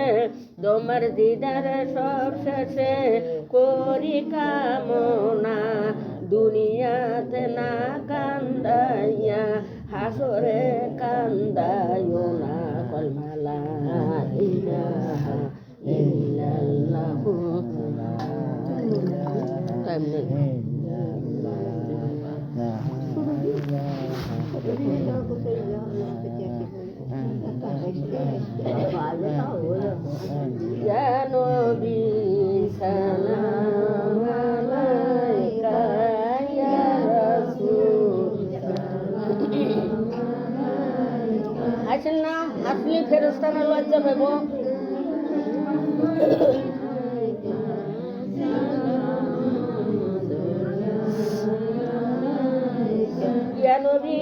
Speaker 1: তোমার দিদারে সব শেষে করি কামনা, দুনিয়াতে না কান্দাইয়া হাসরে কান্দায়ও না। কলমা লা ইলাহা ইল্লাল্লাহু ইয়া নবী সালাম আলাইকা ইয়া রাসূল। আসেন না, আসলে ফেরেশতারা লজ্জা পাব। ইয়া নবী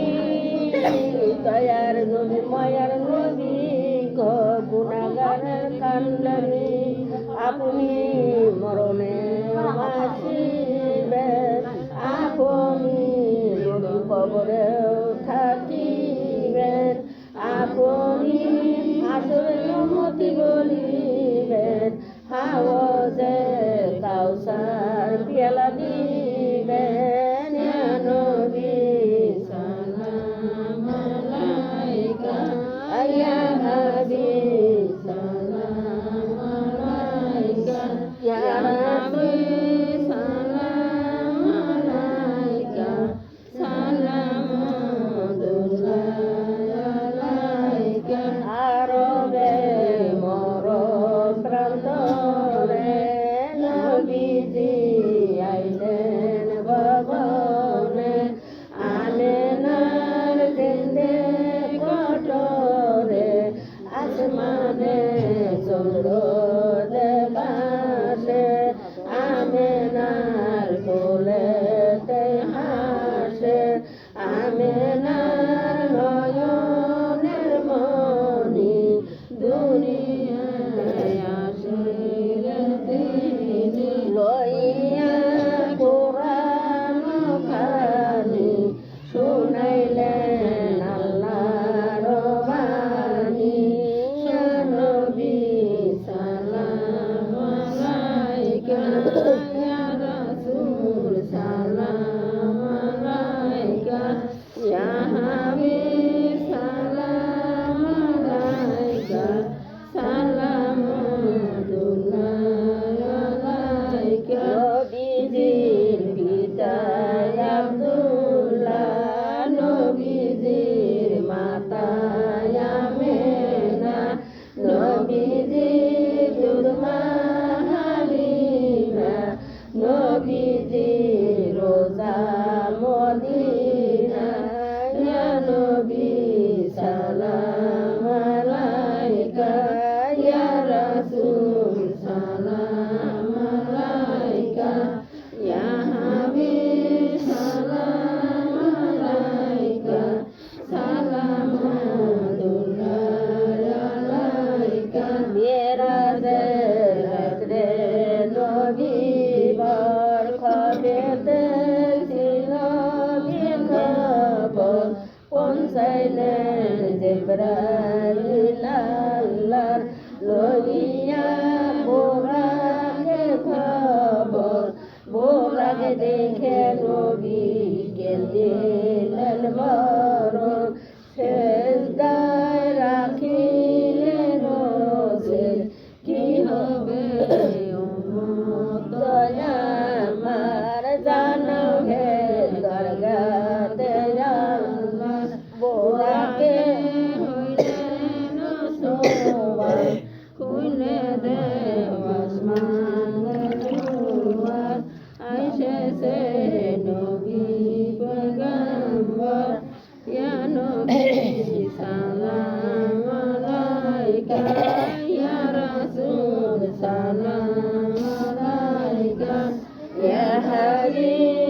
Speaker 1: দয়ার নবী মায়ার নবী গো গুনাহগারের কান্ডারি, আপনি মরণে আসিবেন, আপনি নবী কবরে
Speaker 3: আমেনার নয়নের মনি দুনিয়ায় আসিলেন তিনি লইয়া কোরআন খানি শুনাইলেন আল্লাহর বাণী ইয়া নবী সালাম আলাইকা ইয়া রাসূল সালাম আলাইকা ইয়া হাবিব সালাম আলাইকা সালামুল্লাহ আলাইকা নবীজির পিতা আব্দুল্লাহ নবীজির মাতা আমেনা নবীজির দুধমা হালিমা নবীজির রোজা মদিনা ইয়া নবী সালাম আলাইকা ইয়া রাসূল সালাম আলাইকা ইয়া হাবিব সালাম আলাইকা সালামুল্লাহ আলাইকা মেরাজের রাত্রে নবী বরখতে ছিল খবর পৌঁছাইলেন জিবরাইল আল্লাহর লইয়া বোরাকে খবর বোরাকে দেখে নবী কেঁদিলেন মরণ সেজদায় রাখিলেন রোজের কি হবে উম্মত আমার জানো হে দরগাতে আল্লাহ বোরাকে হইলেন সোবার খুলে দে আসমান দুয়ার আইসেছে নবী পয়গম্বর ইয়া নবী সালাম আলাইকা ইয়া রাসূল সালাম আলাইকা ইয়া হাবিব